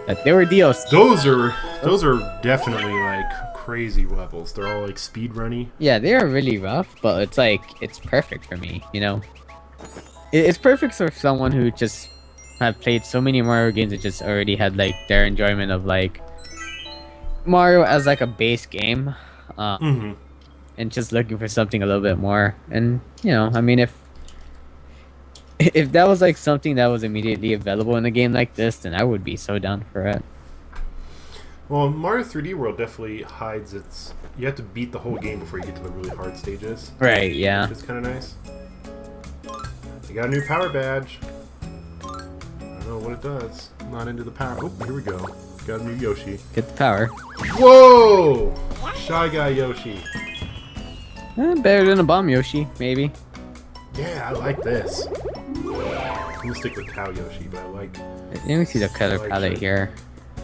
That they were DLC. Those are definitely like crazy levels. They're all like speed runny. Yeah, they are really rough, but it's like it's perfect for me, you know. It's perfect for someone who just have played so many Mario games and just already had like their enjoyment of like Mario as like a base game, and just looking for something a little bit more. And you know, I mean, if that was like something that was immediately available in a game like this, then I would be so down for it. Well, Mario 3D World definitely hides its. You have to beat the whole game before you get to the really hard stages. Right? Yeah. Which is kind of nice. You got a new power badge. I don't know what it does. I'm not into the power. Oh, here we go. Got a new Yoshi. Get the power. Whoa! Shy Guy Yoshi. Better than a bomb Yoshi, maybe. Yeah, I like this. I'm gonna stick with Cow Yoshi, but I like. Let me see the color like palette it. here.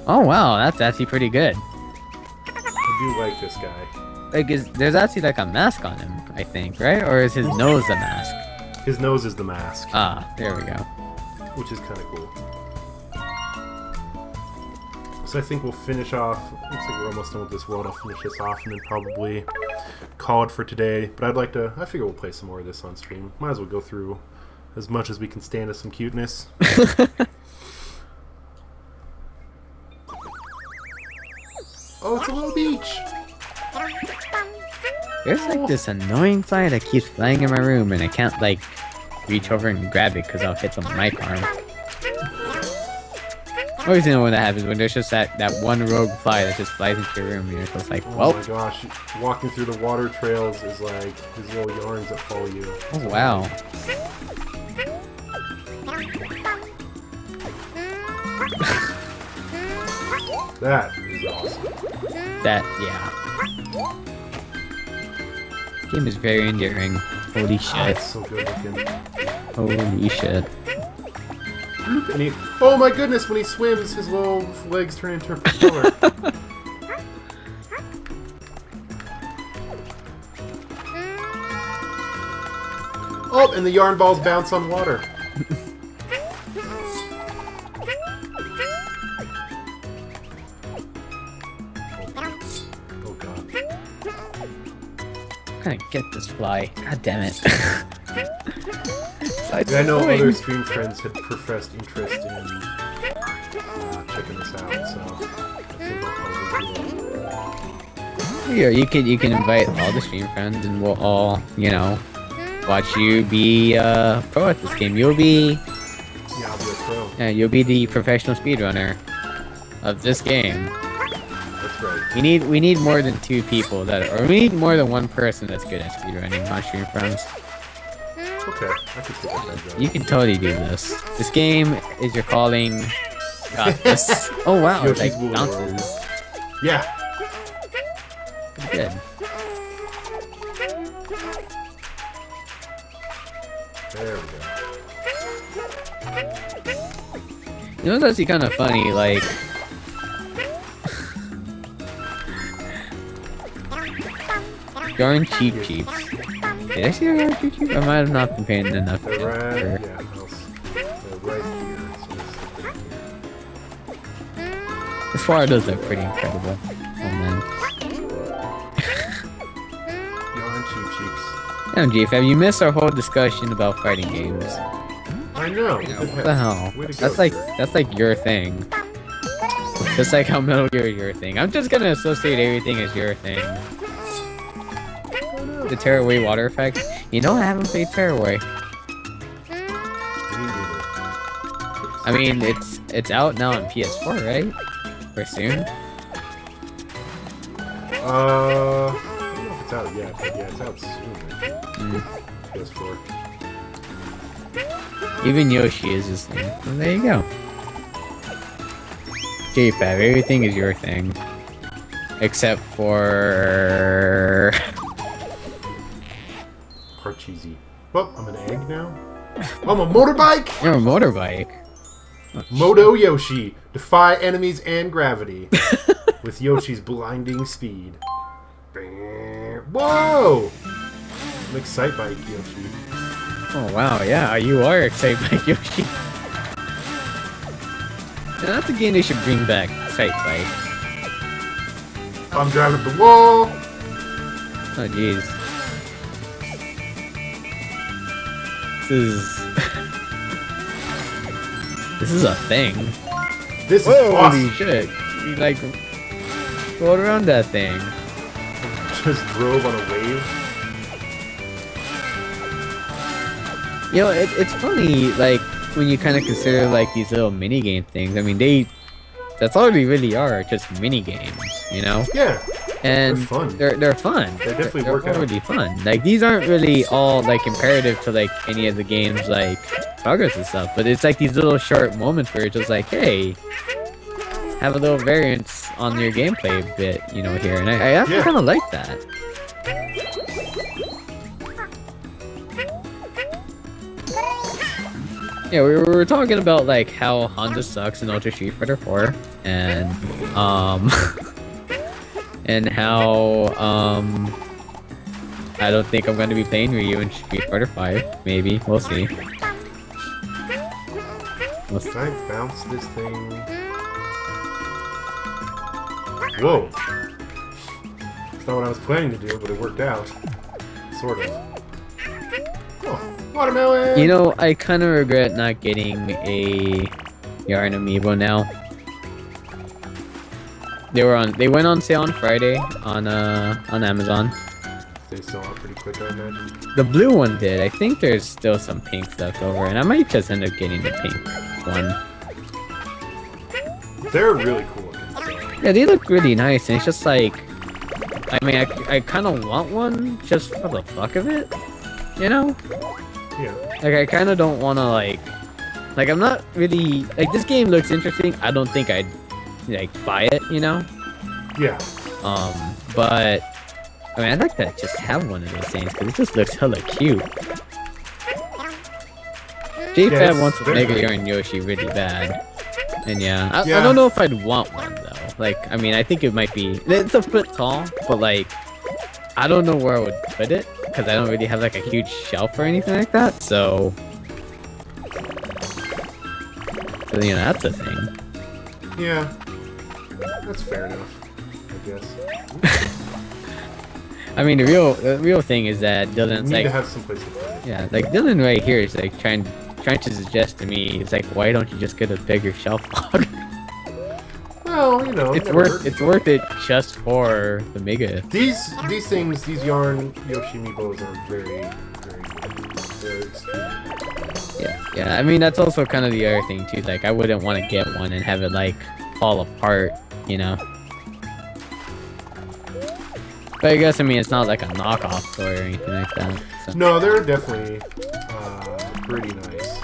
Oh wow, that's actually pretty good. I do like this guy. Like, there's actually like a mask on him, I think, right? Or is his nose the mask? His nose is the mask, Ah, there we go. which is kind of cool. So I think we'll finish off. Looks like we're almost done with this world. I'll finish this off and then probably call it for today. But I'd like to. I figure we'll play some more of this on stream. Might as well go through as much as we can stand of some cuteness. Oh, it's a little beach. There's like this annoying fly that keeps flying in my room, and I can't like reach over and grab it because I'll hit the mic arm. Always know when that happens, when there's just that one rogue fly that just flies into your room, and you're just like, well. Oh my gosh, walking through the water trails is like these little yarns that follow you. Oh wow. That is awesome. That, yeah. Game is very endearing. Holy Ah, shit. it's so good looking. Holy shit. And he, oh my goodness, when he swims, his little legs turn into a propeller. Oh, and the yarn balls bounce on water. Oh god. I'm gonna get this fly. God damn it. Yeah, I know other stream friends had professed interest in checking this out, so I think I'll probably do it. Here, you can invite all the stream friends, and we'll all, you know, watch you be pro at this game. You'll be, Yeah, I'll be a pro. yeah, you'll be the professional speedrunner of this game. That's right. We need more than 2 people or we need more than 1 person that's good at speedrunning on stream friends. Okay, I can take that job. You can totally do this. This game is your calling. Got this. Oh wow, it Yoshi's like Woolly bounces. Yeah. Pretty good. There we go. You know what's actually kind of funny, like... Darn Cheap Cheeps. Did I see a Darn Cheap Cheep? I might have not been paying enough They're right, attention. yeah, they're right here. So let's stick them here. This flower does look pretty incredible. Oh man. Yarn cheap cheeks. Damn, GFM, you missed our whole discussion about fighting games. I know. What the hell? Way to That's go, like sir. that's like your thing. Just like how Metal Gear is your thing. I'm just gonna associate everything as your thing. The Tearaway water effect. You know I haven't played Tearaway. I mean it's out now on PS4, right? Or soon? I don't know if it's out yet, but yeah, it's out soon. PS4. Even Yoshi is his thing. Well, there you go. J-Fab, everything is your thing. Except for... Parcheesi. Well, I'm an egg now. Oh, I'm a motorbike! You're a motorbike. Moto Yoshi. Defy enemies and gravity. With Yoshi's blinding speed. Whoa! I'm Excitebike Yoshi. Oh wow, yeah, you are excited by Yoshi. Now, that's a game they should bring back, Excitebike. I'm driving the wall! Oh jeez. This is... this is a thing. This is Whoa, awesome! holy shit. You like... rolled around that thing. Just drove on a wave. You know, it's funny, like, when you kind of consider, like, these little mini-game things. I mean, that's all they really are, just mini-games, you know? Yeah. And They're fun. They're fun. They definitely they're work out. really fun. Like, these aren't really all, like, comparative to, like, any of the games, like, Progress and stuff. But it's, like, these little short moments where it's just like, hey, have a little variance on your gameplay bit, you know, here. And I actually kind of like that. Yeah, we were talking about like how Honda sucks in Ultra Street Fighter 4, and and how I don't think I'm going to be playing Ryu in Street Fighter 5. Maybe we'll see. Can I bounce this thing? Whoa! It's not what I was planning to do, but it worked out. Sort of. Oh, watermelon! You know, I kind of regret not getting a Yarn amiibo now. They went on sale on Friday on Amazon. They sell out pretty quick, I imagine. The blue one did. I think there's still some pink left over, and I might just end up getting the pink one. They're really cool looking. So. Yeah, they look really nice, and it's just like, I mean, I kind of want one just for the fuck of it, you know? Yeah. Like, I kind of don't want to, like, I'm not really, like, this game looks interesting. I don't think I'd, like, buy it, you know? Yeah. But, I mean, I'd like to just have one of those things, because it just looks hella cute. J-Fab wants a Mega Yarn Yoshi really bad. And yeah, I don't know if I'd want one, though. Like, I mean, I think it might be, it's a foot tall, but, like, I don't know where I would put it, because I don't really have, like, a huge shelf or anything like that, so you know, that's a thing. Yeah. That's fair enough, I guess. I mean, the real thing is that Dylan's need like, to have some place to put it. yeah, like Dylan right here is like trying to suggest to me, it's like, why don't you just get a bigger shelf log? Well, you know, it's worth it just for the Mega. These things, these yarn Yoshi amiibos are very, very good. They're extremely good. Yeah. I mean, that's also kind of the other thing too. Like, I wouldn't want to get one and have it like fall apart, you know. But I guess, I mean, it's not like a knockoff toy or anything like that. So. No, they're definitely pretty nice.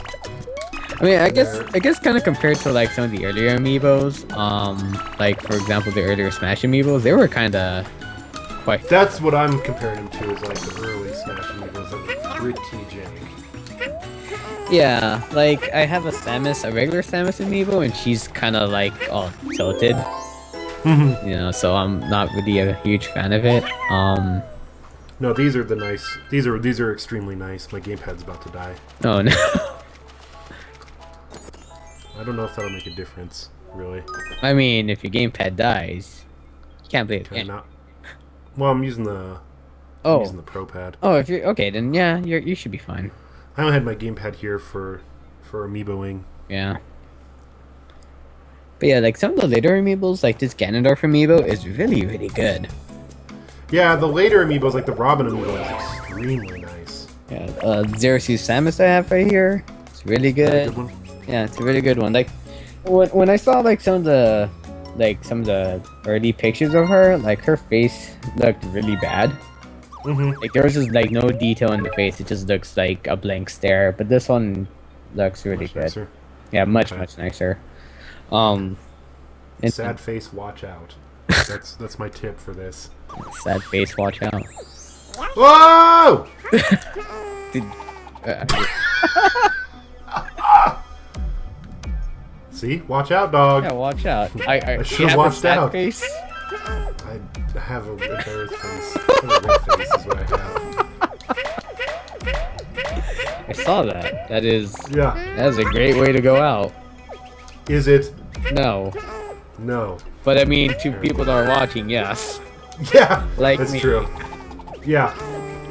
I mean, I guess kind of compared to like some of the earlier amiibos, like for example the earlier Smash amiibos, they were kind of quite. That's what I'm comparing them to, is like the early Smash amiibos that were pretty jank. Yeah, like I have a regular Samus amiibo, and she's kind of like all tilted. You know, so I'm not really a huge fan of it. No, these are the nice. These are extremely nice. My gamepad's about to die. Oh no. I don't know if that'll make a difference, really. I mean, if your gamepad dies, you can't play it again. Not. Well, I'm using the. I'm Oh. using the Pro Pad. Oh, if you're okay, then yeah, you should be fine. I haven't had my gamepad here for amiiboing. Yeah. But yeah, like some of the later amiibos, like this Ganondorf amiibo is really, really good. Yeah, the later amiibos, like the Robin amiibo, is extremely nice. Yeah, Zero Suit Samus I have right here. It's really good. Good one. Yeah, it's a really good one. Like when I saw like some of the early pictures of her, like her face looked really bad. Mm-hmm. Like there was just like no detail in the face. It just looks like a blank stare. But this one looks really Much good. nicer. Yeah, much Okay. much nicer. And Sad face, watch out. That's my tip for this. sad face, watch out. Whoa! Did, See, watch out, dog. yeah, watch out. I should've you have a watched sad out. face. I have a embarrassed face. A red face is what I have. I saw that. That is Yeah. a great way to go out. Is it? No, No. but I mean to people that are watching, yes. Yeah. Like that's me. true. Yeah.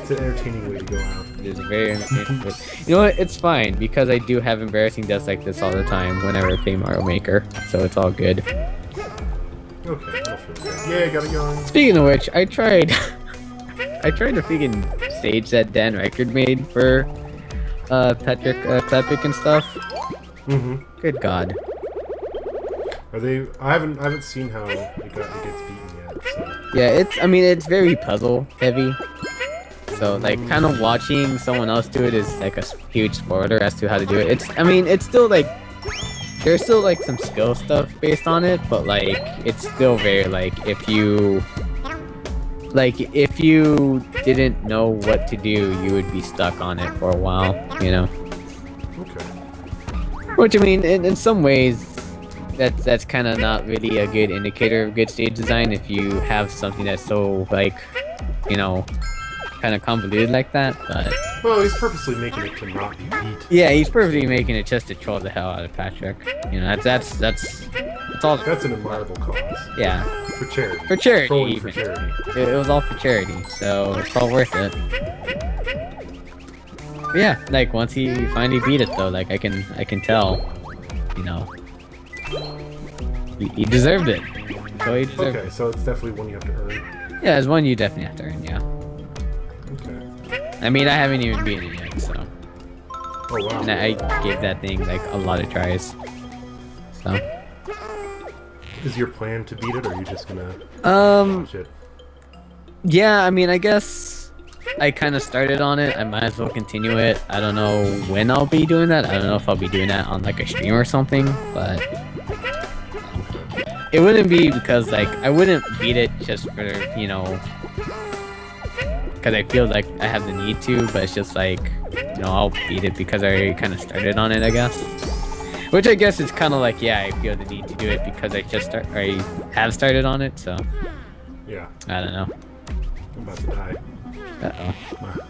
It's an entertaining way to go out. It is very entertaining. But you know what? It's fine because I do have embarrassing deaths like this all the time whenever I play Mario Maker, so it's all good. Okay, that'll feel good. Yeah, got it going. Speaking of which, I tried I tried to freaking stage that Dan Reichard made for Patrick Klepek and stuff. Mm-hmm. Good God. Are they? I haven't seen how it gets beaten yet. So. Yeah, it's very puzzle heavy. So like kind of watching someone else do it is like a huge spoiler as to how to do it. It's still like there's still like some skill stuff based on it, but like it's still very like if you didn't know what to do, you would be stuck on it for a while, you know. Okay. Which I mean, in some ways, that's kind of not really a good indicator of good stage design if you have something that's so like, you know, kind of convoluted like that. But Well, he's purposely making it to not be beat. yeah, he's perfectly making it just to troll the hell out of Patrick. You know, that's all. That's an admirable cause. Yeah, For charity. for charity. Trolling for Even. charity. It was all for charity, so it's all worth it. But yeah, like once he finally beat it though, like I can tell, you know, he deserved it. So he deserved Okay, it. so it's definitely one you have to earn. Yeah, it's one you definitely have to earn. Yeah. Okay. I mean, I haven't even beaten it yet, so. Oh wow. And I gave that thing like a lot of tries. So. Is your plan to beat it, or are you just gonna watch it? Yeah, I mean, I guess I kind of started on it. I might as well continue it. I don't know when I'll be doing that. I don't know if I'll be doing that on like a stream or something, but it wouldn't be because like I wouldn't beat it just for, you know, because I feel like I have the need to, but it's just like, you know, I'll beat it because I kind of started on it, I guess. Which I guess is kind of like, yeah, I feel the need to do it because I have started on it, so Yeah. I don't know. I'm about to die. Uh-oh.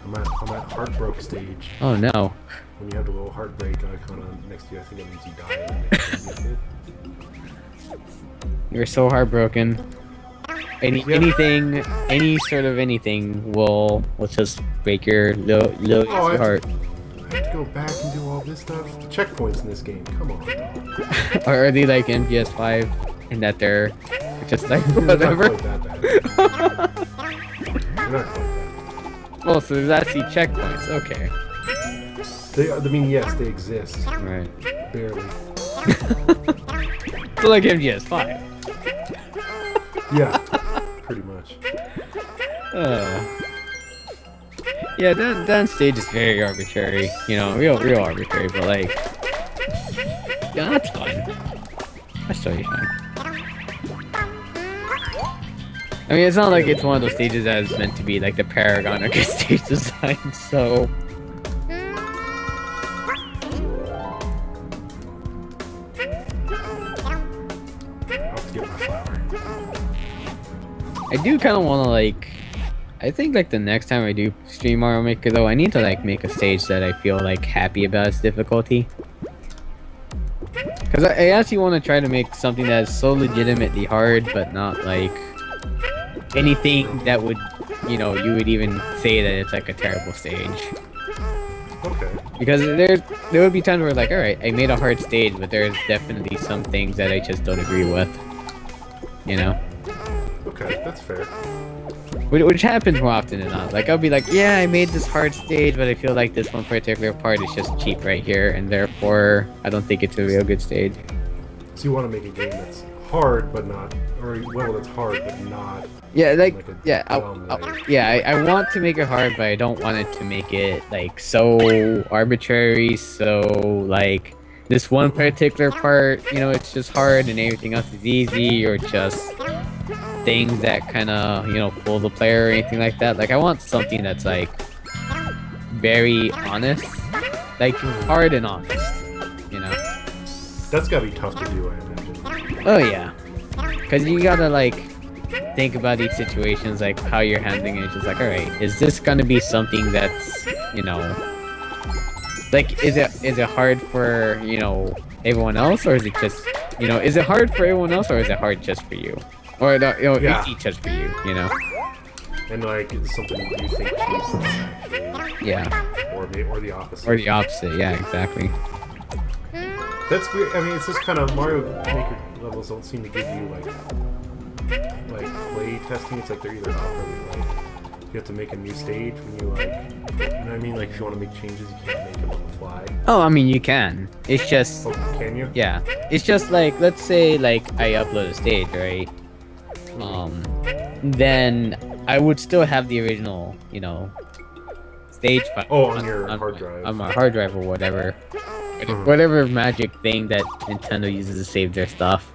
I'm at heartbroke stage. Oh no. When you have the little heartbreak icon on next to you, I think it means you die. You're so heartbroken. Anything, any sort of anything will just break your little Oh, I- heart. I have to go back and do all this stuff. The checkpoints in this game. Come on. Or are they like MGS 5 in that they're just like They're whatever? not quite that bad. They're not quite that Oh, so there's actually checkpoints. Okay. bad. I mean, yes, they exist. Right. Barely. So like MGS 5. Yeah. Pretty much. Yeah, that stage is very arbitrary. You know, real arbitrary, but like, yeah, that's fine. That's totally fine. I mean, it's not like it's one of those stages that is meant to be like the paragon of good stage design, so. I'll have to get my flower. I do kind of want to like, I think like the next time I do stream Mario Maker though, I need to like make a stage that I feel like happy about its difficulty. Because I actually want to try to make something that is so legitimately hard, but not like anything that would you know, you would even say that it's like a terrible stage. Okay. Because there would be times where like, alright, I made a hard stage, but there's definitely some things that I just don't agree with. You know? Okay, that's fair. Which happens more often than not. Like, I'll be like, yeah, I made this hard stage, but I feel like this one particular part is just cheap right here, and therefore, I don't think it's a real good stage. So you want to make a game that's hard, but not, or a level that's hard, but not. Yeah, like a yeah, dumb way. I want to make it hard, but I don't want it to make it like so arbitrary. So like this one particular part, you know, it's just hard, and everything else is easy, or just things that kind of, you know, fool the player or anything like that. Like I want something that's like very honest, like hard and honest, you know. That's gotta be tough to do, I imagine. Oh yeah, because you gotta like think about these situations, like how you're handling it. It's just like, all right, is this gonna be something that's, you know, like is it hard for, you know, everyone else, or is it just, you know, is it hard for everyone else, or is it hard just for you, or no, you know, Yeah. easy just for you, you know? And like, it's something you think cheats actually, Yeah, or the opposite. or the opposite. Yeah, exactly. That's weird. I mean, it's just kind of Mario Maker levels don't seem to give you like play testing. It's like they're either not really like you have to make a new stage when you like, you know what I mean? Like if you want to make changes, you can't make them on the fly. Oh, I mean, you can. It's just, Oh, can you? yeah, it's just like, let's say like I upload a stage, right? Then I would still have the original, you know, stage file. Oh, on your hard drive. On my hard drive or whatever. Mhm. Whatever magic thing that Nintendo uses to save their stuff.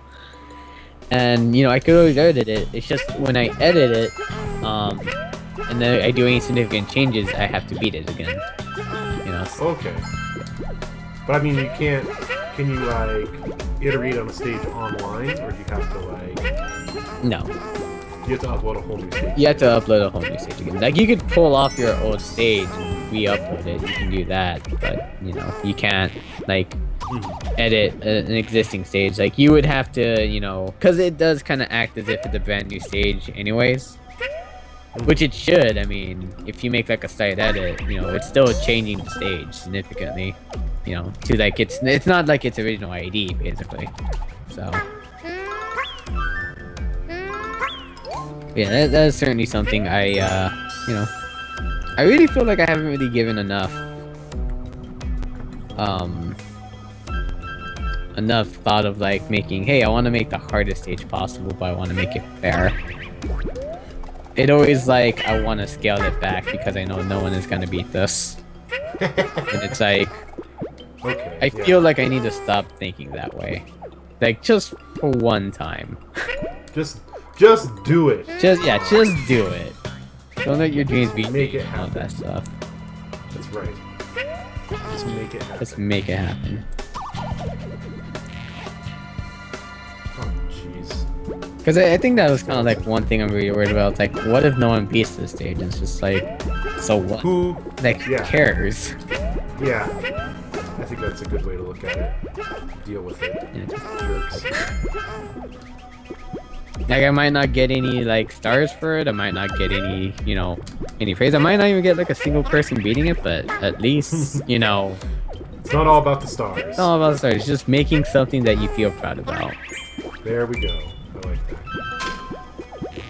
And, you know, I could always edit it. It's just when I edit it, and then I do any significant changes, I have to beat it again. You know? So, Okay. But I mean, you can't. Can you like iterate on a stage online, or do you have to like? no. You have to upload a whole new stage. You have to upload a whole new stage again. Like, you could pull off your old stage and re-upload it. You can do that, but, you know, you can't, like, edit an existing stage. Like, you would have to, you know, because it does kind of act as if it's a brand new stage anyways. Which it should. I mean, if you make, like, a slight edit, you know, it's still changing the stage significantly. You know, to, like, it's not like its original ID, basically. So... yeah, that is certainly something I, you know, I really feel like I haven't really given enough thought of like making, hey, I want to make the hardest stage possible, but I want to make it fair. It always like, I want to scale it back because I know no one is going to beat this. And it's like, Okay. I feel like I need to stop thinking that way. Like, just for one time. Just do it. Just do it. Don't let your dreams be Make big it and all that stuff. That's right. Just make it happen. Just make it happen. Oh, jeez. Because I think that was kind of like one thing I'm really worried about. It's like, what if no one beats this stage? And it's just like, so what? Who? Like, who Yeah. cares? Yeah. I think that's a good way to look at it. Deal with it. Yeah, just- Jerks. like, I might not get any like stars for it. I might not get any, you know, any praise. I might not even get like a single person beating it. But at least, you know, It's not all about the stars. it's all about stars. It's just making something that you feel proud about. There we go. I like that.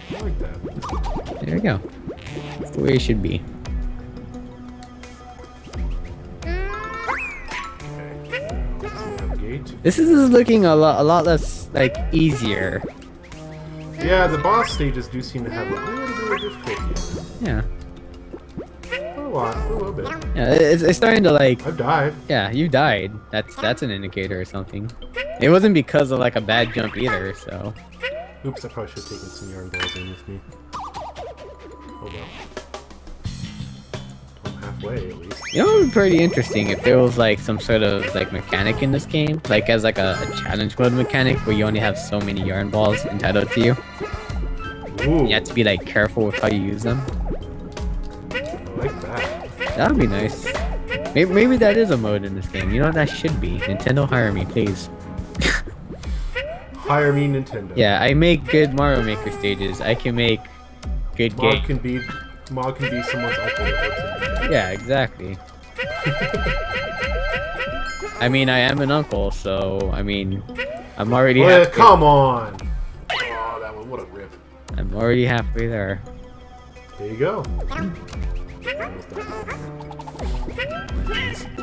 I like that. There we go. That's the way it should be. Okay. Let's navigate. This is looking a lot less like easier. Yeah, the boss stages do seem to have a little bit of difficulty. Yeah. A little bit. Yeah, it's starting to like. I've died. Yeah, you died. That's an indicator or something. It wasn't because of like a bad jump either. So. Oops, I probably should have taken some yarn balls in with me. Oh well. I'm halfway at least. You know, it would be pretty interesting if there was like some sort of like mechanic in this game, like as like a challenge mode mechanic where you only have so many yarn balls entitled to you. Ooh, You have to be like careful with how you use them. I like that. That would be nice. Maybe that is a mode in this game. You know what that should be? Nintendo, hire me, please. Hire me, Nintendo. Yeah, I make good Mario Maker stages. I can make good Mod games. can be Mog can be someone's uncle that works in Yeah, exactly. I mean, I am an uncle, so I mean, I'm already. Well, come on! Oh, that one, what a rip. I'm already halfway there. There you go.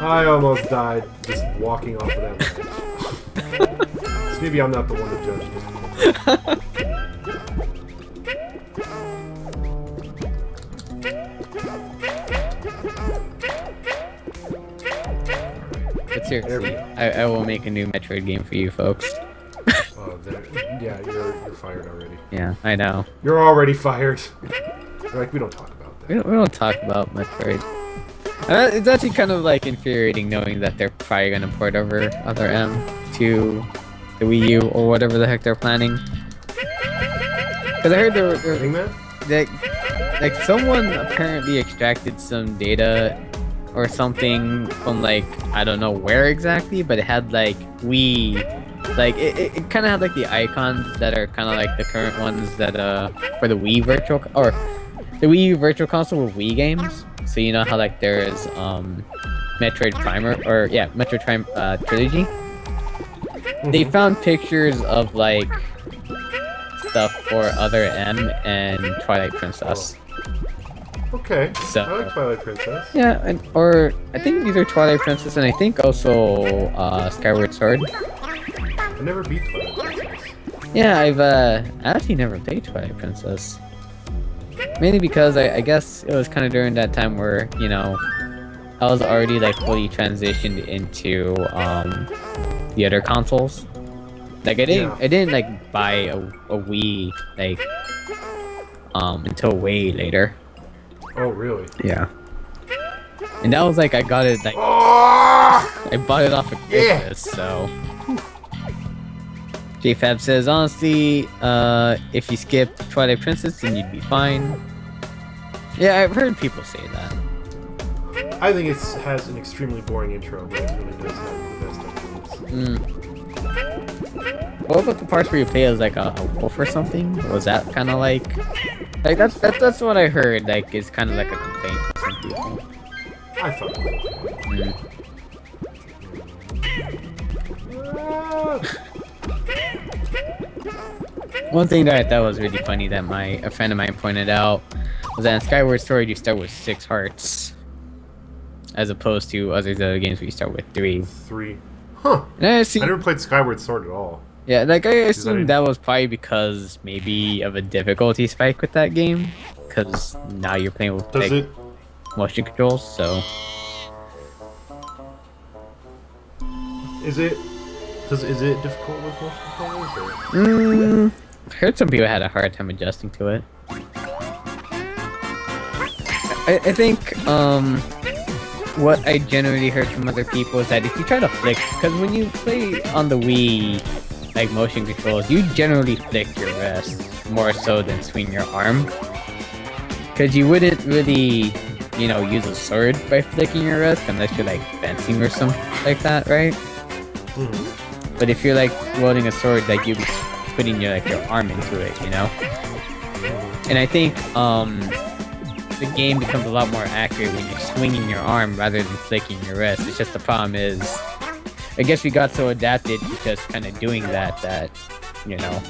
I almost died just walking off of that ledge. So maybe I'm not the one to judge it. But seriously, I will make a new Metroid game for you folks. Yeah, you're fired already. Yeah, I know. You're already fired. You're like, we don't talk about that. We don't talk about Metroid. It's actually kind of like infuriating knowing that they're probably gonna port over Other M to the Wii U or whatever the heck they're planning. Because I heard they were like someone apparently extracted some data or something from like I don't know where exactly, but it had like Wii. Like it kind of had like the icons that are kind of like the current ones that for the Wii Virtual or the Wii U Virtual Console with Wii games. So you know how like there is Metroid Primer or yeah Metroid Prime Trilogy. They found pictures of like stuff for Other M and Twilight Princess. Okay. So I like Twilight Princess. yeah, or I think these are Twilight Princess and I think also Skyward Sword. I never beat Twilight Princess. Yeah, I've actually never played Twilight Princess. Mainly because I guess it was kind of during that time where, you know, I was already like fully transitioned into the other consoles. Like I didn't like buy a Wii like until way later. Oh really? Yeah. And that was like I got it like I bought it off of Christmas, so JFab says, honestly, if you skip Twilight Princess, then you'd be fine. Yeah, I've heard people say that. I think it has an extremely boring intro, but it really does have the best ideas. What about the parts where you play as like a wolf or something? Was that kind of like that's what I heard? Like, it's kind of like a complaint for some people. I thought that was One thing that I thought was really funny that a friend of mine pointed out was that in Skyward Sword you start with 6 hearts, as opposed to other games where you start with 3. 3. Huh. And I never played Skyward Sword at all. Yeah, like I assumed that was probably because maybe of a difficulty spike with that game, because now you're playing with like, motion controls, so. Is it difficult with motion controls? Or? I heard some people had a hard time adjusting to it. I think what I generally heard from other people is that if you try to flick, because when you play on the Wii like motion controls, you generally flick your wrist more so than swing your arm, because you wouldn't really, you know, use a sword by flicking your wrist unless you're like fencing or something like that, right? But if you're like wielding a sword, like you'd be putting your arm into it, you know? And I think the game becomes a lot more accurate when you're swinging your arm rather than flicking your wrist. It's just the problem is, I guess we got so adapted to just kind of doing that, you know,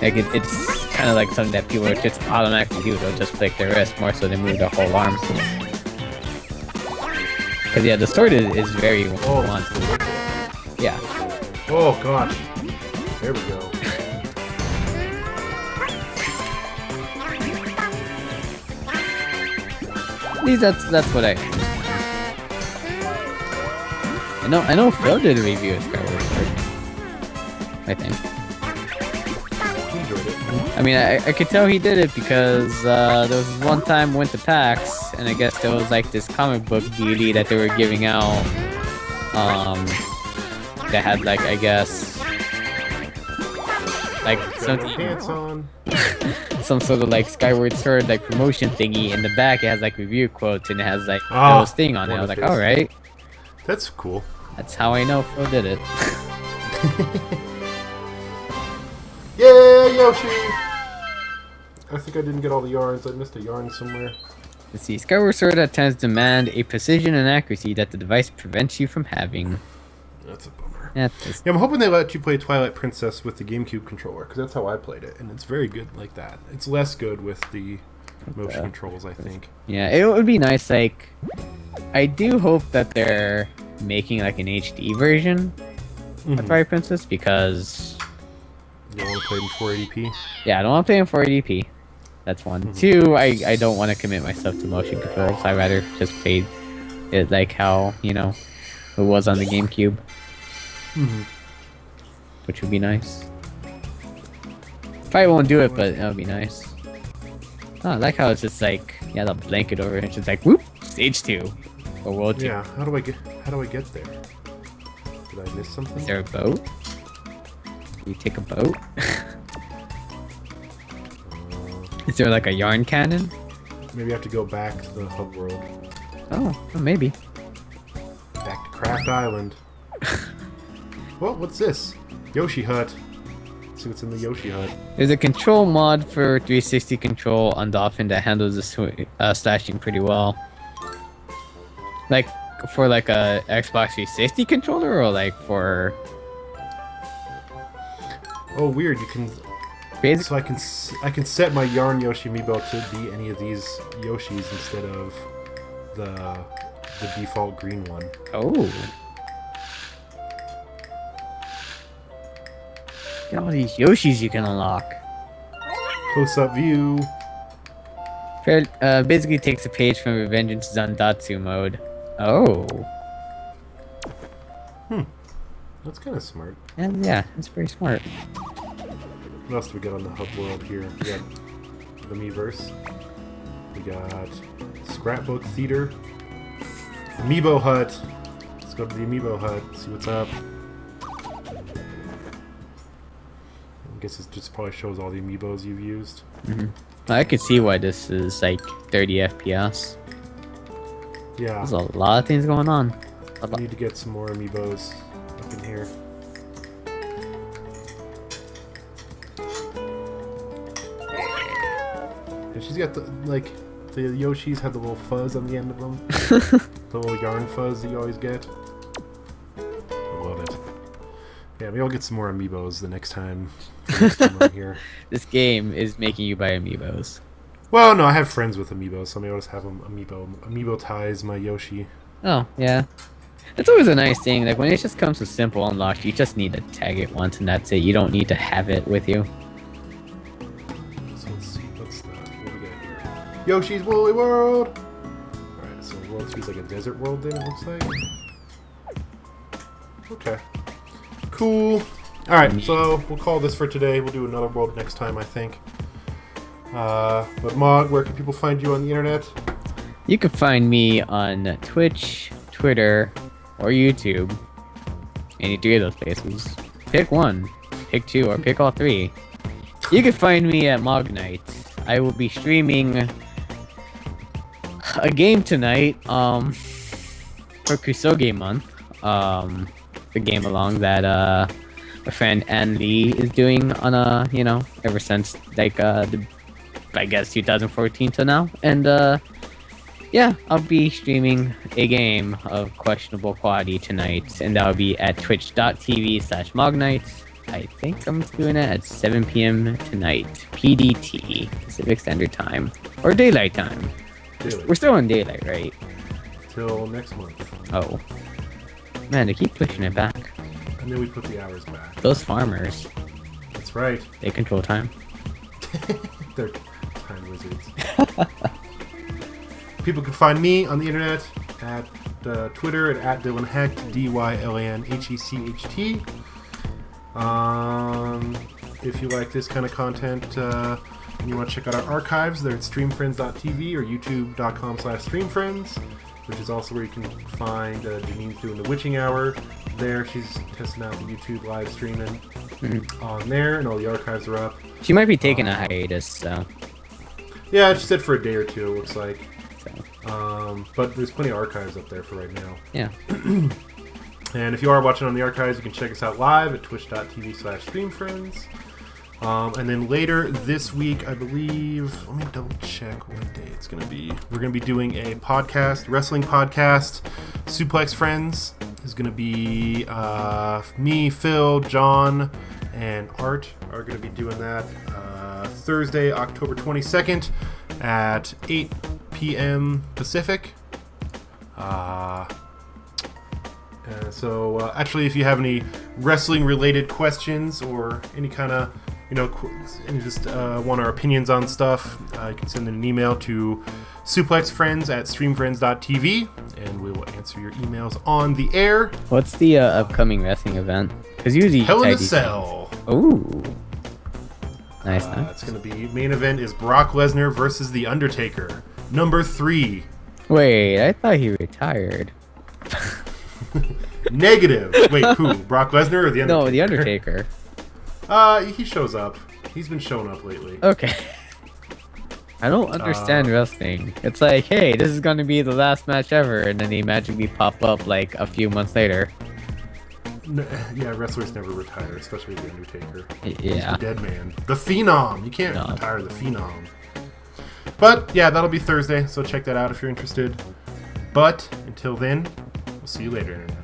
like it's kind of like something that people just automatically do. They'll just flick their wrist more so they move their whole arm. Because yeah, the sword is very yeah. Oh gosh. There we go. At least that's what I know Phil did a review of Skyward Sword, I think. He enjoyed it. I mean, I could tell he did it because there was one time we went to PAX, and I guess there was like this comic book DVD that they were giving out, that had like, I guess, like something, pants on. some sort of like Skyward Sword like promotion thingy. In the back it has like review quotes and it has like Phil's thing on it. I was like, alright. That's cool. That's how I know Phil did it. Yeah, Yoshi! I think I didn't get all the yarns. I missed a yarn somewhere. Let's see. Skyward Sword at times demand a precision and accuracy that the device prevents you from having. That's a bummer. Yeah, I'm hoping they let you play Twilight Princess with the GameCube controller, because that's how I played it, and it's very good like that. It's less good with the motion controls, I think. Yeah, it would be nice. Like, I do hope that they're making like an HD version of Twilight Princess, because you don't want to play it in 480p. Yeah, I don't want to play in 480p. That's one. Two, I don't want to commit myself to motion controls. I'd rather just play it like how, you know, it was on the GameCube. Which would be nice. Probably won't do it, but that would be nice. Oh, I like how it's just like, yeah, the blanket over it. It's just like, whoop, stage 2. Or world 2. Yeah, how do I get there? Did I miss something? Is there a boat? You take a boat? Is there like a yarn cannon? Maybe I have to go back to the hub world. Oh, maybe. Back to Craft Island. Well, what's this? Yoshi Hut. Let's see what's in the Yoshi Hut. There's a control mod for 360 control on Dolphin that handles the slashing pretty well. Like, for like a Xbox 360 controller, or like for... Oh, weird. You can... So I can set my Yarn Yoshi amiibo to be any of these Yoshis instead of the default green one. Oh. Get all these Yoshis you can unlock. Close-up view. Basically takes a page from Revengeance Zandatsu mode. Oh. That's kind of smart. And yeah, that's pretty smart. What else do we got on the hub world here? We got the Miiverse. We got Scrapbook Theater. Amiibo Hut. Let's go to the Amiibo Hut, see what's up. I guess it just probably shows all the amiibos you've used. I could see why this is like 30 FPS. Yeah. There's a lot of things going on. I need to get some more amiibos up in here. And she's got the, like, the Yoshis have the little fuzz on the end of them. The little yarn fuzz that you always get. I love it. Yeah, maybe I'll get some more amiibos the next time I'm here. This game is making you buy amiibos. Well, no, I have friends with amiibos, so maybe I'll just have them amiibo ties my Yoshi. Oh, yeah. It's always a nice thing. Like, when it just comes to simple unlock, you just need to tag it once and that's it. You don't need to have it with you. So let's see, what's that? What do we got here? Yoshi's Woolly World! Alright, so World 2 is like a desert world then, it looks like. Okay. Cool. Alright, so we'll call this for today. We'll do another world next time, I think. But Mog, where can people find you on the internet? You can find me on Twitch, Twitter, or YouTube. Any 3 of those places. Pick one, pick 2, or pick all 3. You can find me at Mognite. I will be streaming a game tonight, for Kusoge month. The game along that, my friend Ann Lee is doing on you know, ever since, like, I guess 2014 to now. And, yeah, I'll be streaming a game of questionable quality tonight, and that'll be at twitch.tv/Mognite. I think I'm doing it at 7 p.m. tonight, PDT, Pacific Standard Time, or Daylight Time. Daylight. We're still in Daylight, right? Till next month. Oh. Man, they keep pushing it back. And then we put the hours back. Those farmers, That's right. they control time. They're time wizards. People can find me on the internet at Twitter at DylanHecht, DYLANHECHT. If you like this kind of content and you want to check out our archives, they're at streamfriends.tv or youtube.com/streamfriends, which is also where you can find Janine's doing the witching hour. There, she's testing out the YouTube live streaming on there, and all the archives are up. She might be taking a hiatus, so. Yeah, she said for a day or two, it looks like. So. But there's plenty of archives up there for right now. Yeah. And if you are watching on the archives, you can check us out live at twitch.tv/streamfriends. And then later this week, I believe, let me double check what day it's going to be. We're going to be doing a podcast, wrestling podcast. Suplex Friends is going to be me, Phil, John, and Art are going to be doing that Thursday, October 22nd at 8 p.m. Pacific. So actually, if you have any wrestling-related questions or any kind of, and just want our opinions on stuff, you can send an email to suplexfriends@streamfriends.tv, and we will answer your emails on the air. What's the upcoming wrestling event? Because usually Hell in a Cell. Ooh. Nice, nice. It's going to be, main event is Brock Lesnar versus The Undertaker. Number 3. Wait, I thought he retired. Negative. Wait, who? Brock Lesnar or The Undertaker? No, The Undertaker. He shows up. He's been showing up lately. Okay. I don't understand wrestling. It's like, hey, this is going to be the last match ever, and then they magically pop up like a few months later. Yeah, wrestlers never retire, especially The Undertaker. Yeah. He's the dead man. The Phenom. You can't retire the Phenom. But, yeah, that'll be Thursday, so check that out if you're interested. But, until then, we'll see you later, Internet.